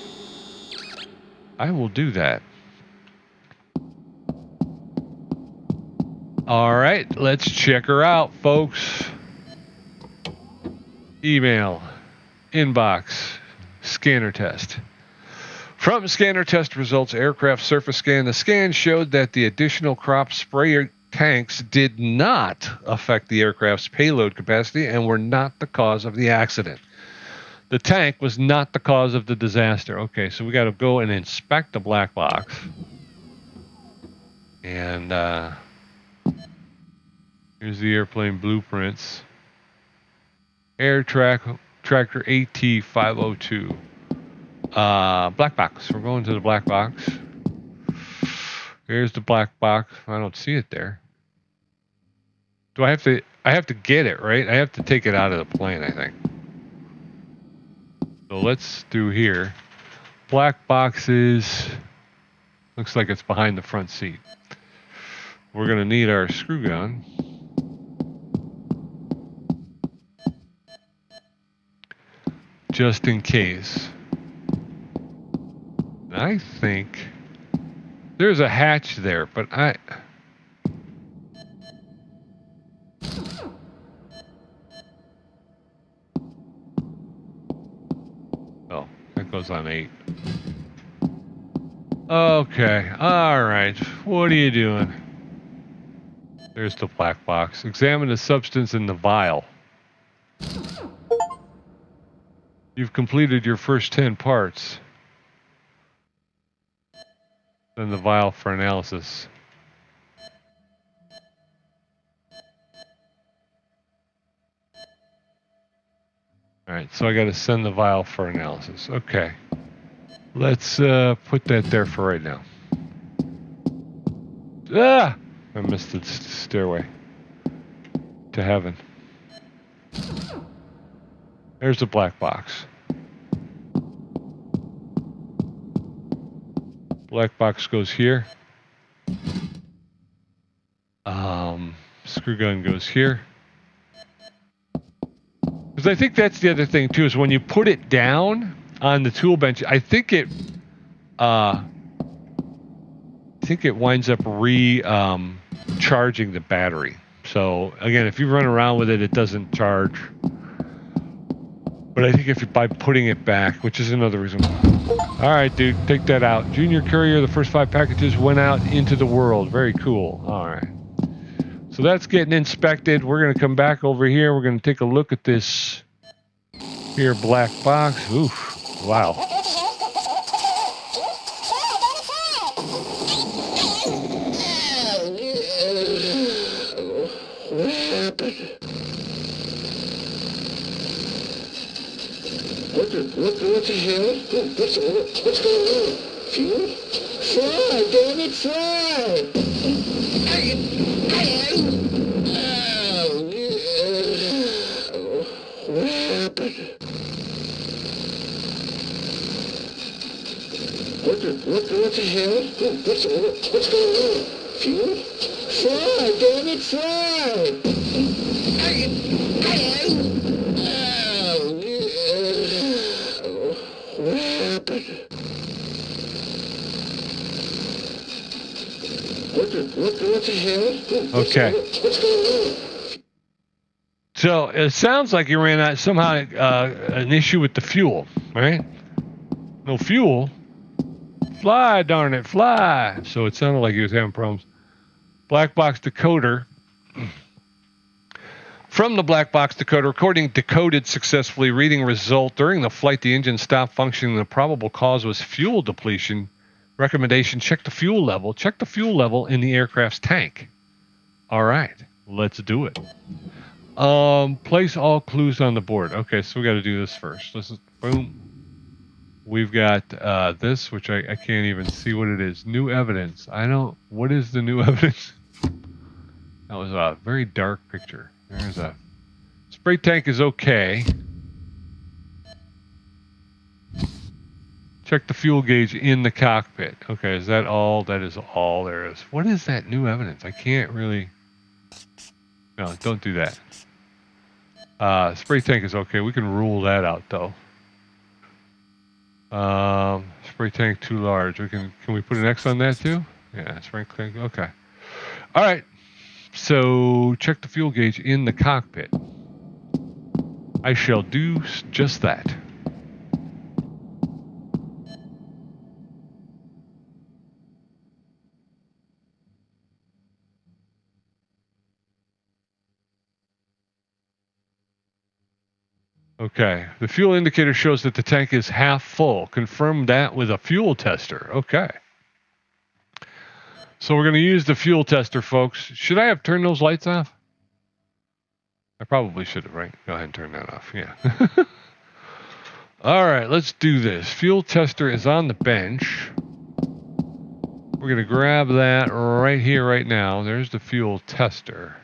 I will do that. All right, let's check her out, folks. Email, inbox, scanner test. From scanner test results, aircraft surface scan. The scan showed that the additional crop sprayer tanks did not affect the aircraft's payload capacity and were not the cause of the accident. The tank was not the cause of the disaster. Okay, so we got to go and inspect the black box. And here's the airplane blueprints. Air tractor AT502. Black box. We're going to the black box. Here's the black box. I don't see it there. Do I have to? I have to get it, right? I have to take it out of the plane, I think. So let's do here. Black box is. Looks like it's behind the front seat. We're going to need our screw gun. Just in case. I think there's a hatch there, but oh, that goes on 8. Okay, all right. What are you doing? There's the black box. Examine the substance in the vial. You've completed your first 10 parts. Then the vial for analysis. All right, so I got to send the vial for analysis. Okay. Let's put that there for right now. Ah! I missed the stairway to heaven. There's the black box. Black box goes here. Screw gun goes here. Because I think that's the other thing too, is when you put it down on the tool bench, I think it winds up charging the battery. So again, if you run around with it, it doesn't charge. But I think if you by putting it back, which is another reason. All right, dude, take that out. Junior Courier, the first 5 packages went out into the world. Very cool. All right. So that's getting inspected. We're going to come back over here. We're going to take a look at this here black box. Oof. Wow. What the hell? What's going on? Fuel? Fry, damn it, fry! What happened? What the hell? What's going on? Fuel? Fry, damn it, fry! What happened? What the hell? Okay. What's going on? So it sounds like you ran out somehow an issue with the fuel, right? No fuel. Fly, darn it, fly. So it sounded like he was having problems. Black box decoder. From the black box decoder, recording decoded successfully. Reading result. During the flight, the engine stopped functioning. The probable cause was fuel depletion. Recommendation, check the fuel level. Check the fuel level in the aircraft's tank. All right, let's do it. Place all clues on the board. Okay, so we got to do this first. This is, boom. We've got this, which I can't even see what it is. New evidence. What is the new evidence? That was a very dark picture. There's a spray tank is okay. Check the fuel gauge in the cockpit. Okay, is that all? That is all there is. What is that new evidence? I can't really... No, don't do that. Spray tank is okay. We can rule that out, though. Spray tank too large. Can we put an X on that, too? Yeah, spray tank. Okay. All right. So, check the fuel gauge in the cockpit. I shall do just that. Okay, the fuel indicator shows that the tank is half full. Confirm that with a fuel tester. Okay. So we're going to use the fuel tester, folks. Should I have turned those lights off? I probably should have, right? Go ahead and turn that off. Yeah. All right, let's do this. Fuel tester is on the bench. We're going to grab that right here, right now. There's the fuel tester.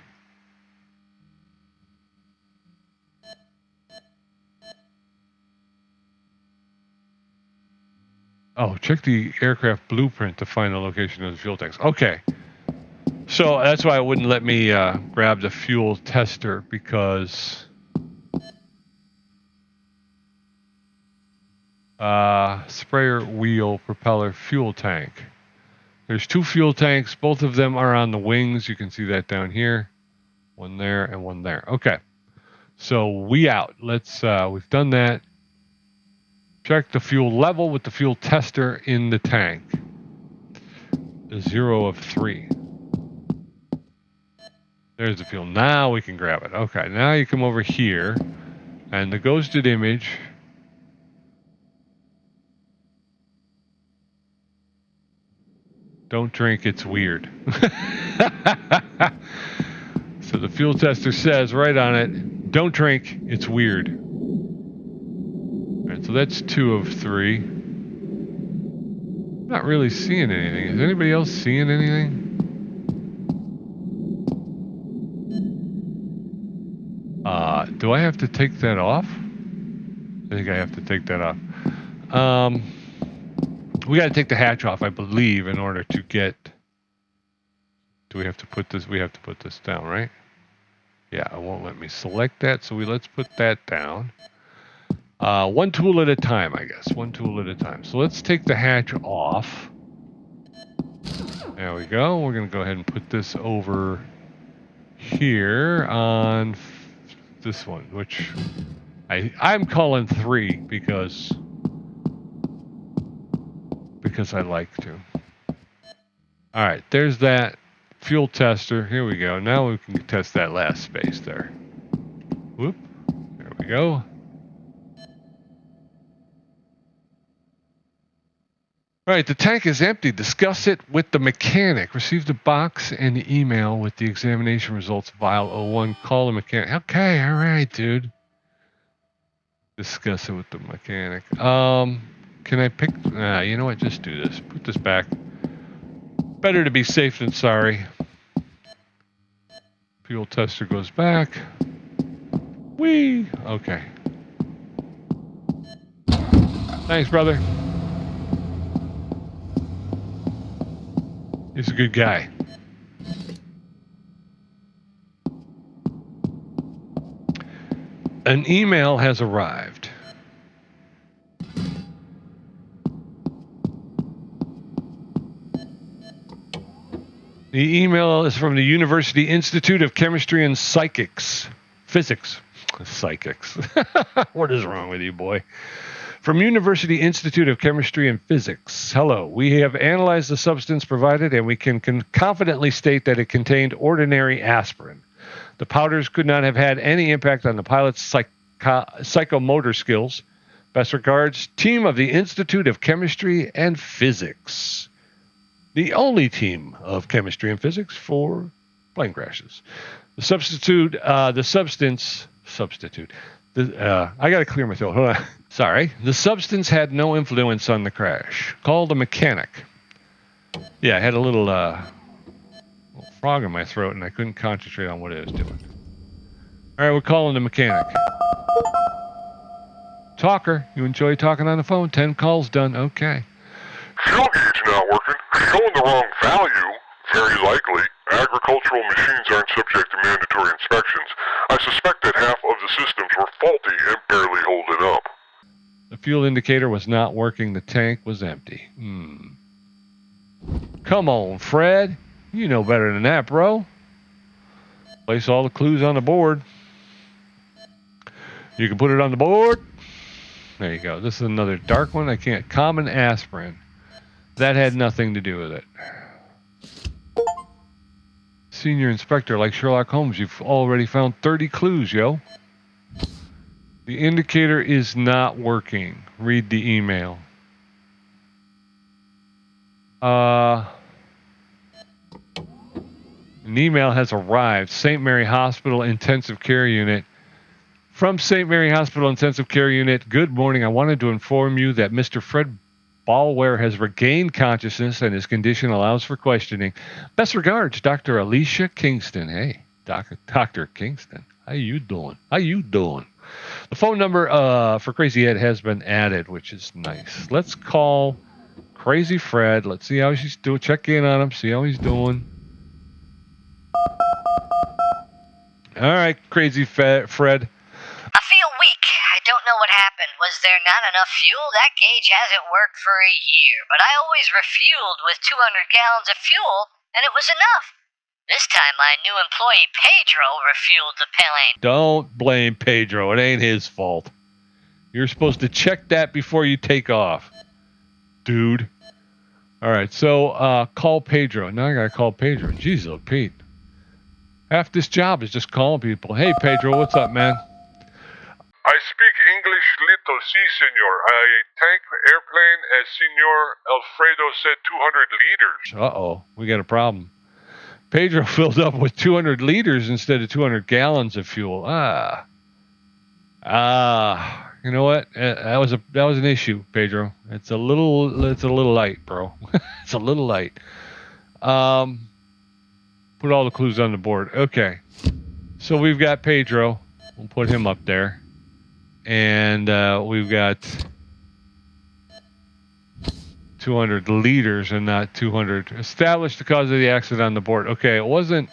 Oh, check the aircraft blueprint to find the location of the fuel tanks. Okay. So that's why it wouldn't let me grab the fuel tester, because sprayer, wheel, propeller, fuel tank. There's 2 fuel tanks. Both of them are on the wings. You can see that down here. One there and one there. Okay. So we out. Let's, we've done that. Check the fuel level with the fuel tester in the tank. 0 of 3. There's the fuel. Now we can grab it. Okay, now you come over here, and the ghosted image. Don't drink, it's weird. So the fuel tester says right on it, don't drink, it's weird. So that's 2 of 3. Not really seeing anything. Is anybody else seeing anything? Do I have to take that off? I think I have to take that off. We got to take the hatch off, I believe, in order to get... Do we have to put this? We have to put this down, right? Yeah, it won't let me select that, so let's put that down. One tool at a time, I guess. One tool at a time. So let's take the hatch off. There we go. We're going to go ahead and put this over here on this one, which I'm calling 3 because I like to. All right, there's that fuel tester. Here we go. Now we can test that last space there. Whoop. There we go. All right, the tank is empty. Discuss it with the mechanic. Received a box and email with the examination results. Vial 01. Call the mechanic. Okay, all right, dude. Discuss it with the mechanic. Can I pick? You know what? Just do this. Put this back. Better to be safe than sorry. Fuel tester goes back. Whee! Okay. Thanks, brother. He's a good guy. An email has arrived. The email is from the University Institute of Chemistry and Physics. Psychics. What is wrong with you, boy? From University Institute of Chemistry and Physics. Hello. We have analyzed the substance provided, and we can confidently state that it contained ordinary aspirin. The powders could not have had any impact on the pilot's psychomotor skills. Best regards, team of the Institute of Chemistry and Physics. The only team of chemistry and physics for plane crashes. I got to clear my throat. Hold on. Sorry. The substance had no influence on the crash. Call the mechanic. Yeah, I had a little frog in my throat, and I couldn't concentrate on what I was doing. All right, we're calling the mechanic. Talker, you enjoy talking on the phone? 10 calls done. Okay. Fuel gauge not working. Showing the wrong value. Very likely. Agricultural machines aren't subject to mandatory inspections. I suspect that half of the systems were faulty and barely holding up. The fuel indicator was not working. The tank was empty. Come on, Fred. You know better than that, bro. Place all the clues on the board. You can put it on the board. There you go. This is another dark one. I can't. Common aspirin. That had nothing to do with it. Senior inspector, like Sherlock Holmes, you've already found 30 clues, yo. The indicator is not working. Read the email. An email has arrived. St. Mary Hospital Intensive Care Unit. From St. Mary Hospital Intensive Care Unit, good morning. I wanted to inform you that Mr. Fred Ballware has regained consciousness and his condition allows for questioning. Best regards, Dr. Alicia Kingston. Hey, Dr. Kingston. How you doing? The phone number for Crazy Ed has been added, which is nice. Let's call Crazy Fred. Let's see how she's doing. Check in on him. See how he's doing. All right, Crazy Fred. I feel weak. I don't know what happened. Was there not enough fuel? That gauge hasn't worked for a year, but I always refueled with 200 gallons of fuel, and it was enough. This time my new employee Pedro refueled the plane. Don't blame Pedro. It ain't his fault. You're supposed to check that before you take off, dude. All right, so call Pedro. Now I gotta call Pedro. Jeez, oh Pete. Half this job is just calling people. Hey, Pedro, what's up, man? I speak English little, si, senor. A tank airplane, as Senor Alfredo said, 200 liters. Uh-oh, we got a problem. Pedro filled up with 200 liters instead of 200 gallons of fuel. You know what? That was an issue, Pedro. It's a little light, bro. It's a little light. Put all the clues on the board. Okay. So we've got Pedro. We'll put him up there. And we've got 200 liters and not 200. Establish the cause of the accident on the board. Okay, it wasn't.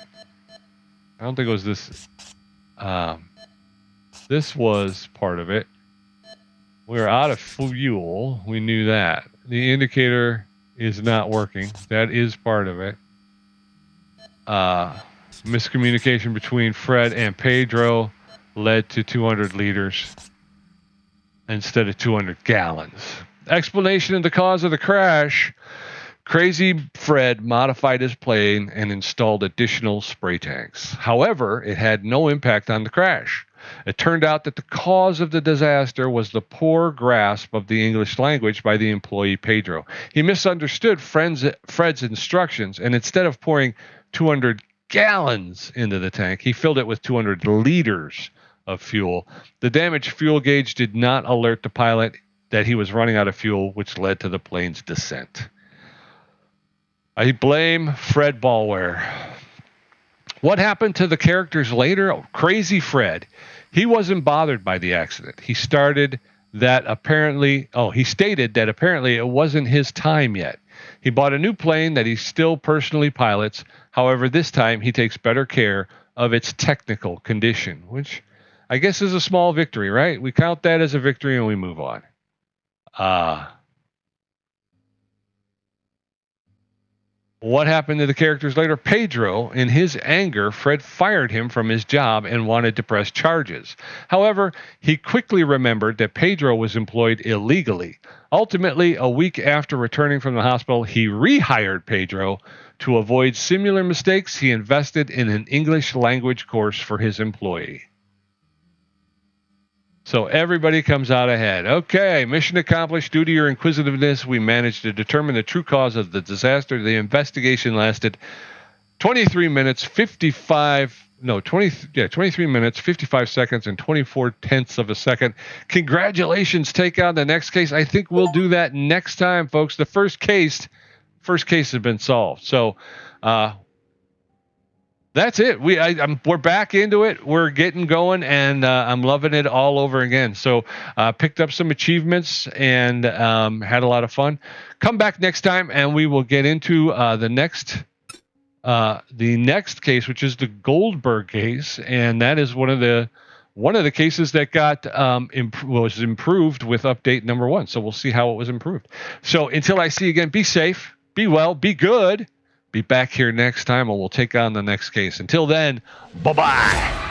I don't think it was this. This was part of it. We're out of fuel. We knew that. The indicator is not working. That is part of it. Miscommunication between Fred and Pedro led to 200 liters instead of 200 gallons. Explanation of the cause of the crash. Crazy Fred modified his plane and installed additional spray tanks. However, it had no impact on the crash. It turned out that the cause of the disaster was the poor grasp of the English language by the employee Pedro. He misunderstood Fred's instructions, and instead of pouring 200 gallons into the tank, he filled it with 200 liters of fuel. The damaged fuel gauge did not alert the pilot that he was running out of fuel, which led to the plane's descent. I blame Fred Ballware. What happened to the characters later? Oh, Crazy Fred. He wasn't bothered by the accident. He stated that apparently it wasn't his time yet. He bought a new plane that he still personally pilots. However, this time he takes better care of its technical condition, which I guess is a small victory, right? We count that as a victory and we move on. What happened to the characters later? Pedro, in his anger, Fred fired him from his job and wanted to press charges. However, he quickly remembered that Pedro was employed illegally. Ultimately, a week after returning from the hospital, he rehired Pedro. To avoid similar mistakes, he invested in an English language course for his employee. So everybody comes out ahead. Okay, mission accomplished. Due to your inquisitiveness, we managed to determine the true cause of the disaster. The investigation lasted 23 minutes, 53 minutes, 55 seconds, and 24/10 of a second. Congratulations. Take on the next case. I think we'll do that next time, folks. The first case has been solved. So, that's it. We're back into it. We're getting going, and I'm loving it all over again. So picked up some achievements and had a lot of fun. Come back next time, and we will get into the next case, which is the Goldberg case, and that is one of the cases that got was improved with update number 1. So we'll see how it was improved. So until I see you again, be safe, be well, be good. Be back here next time and we'll take on the next case. Until then, bye-bye.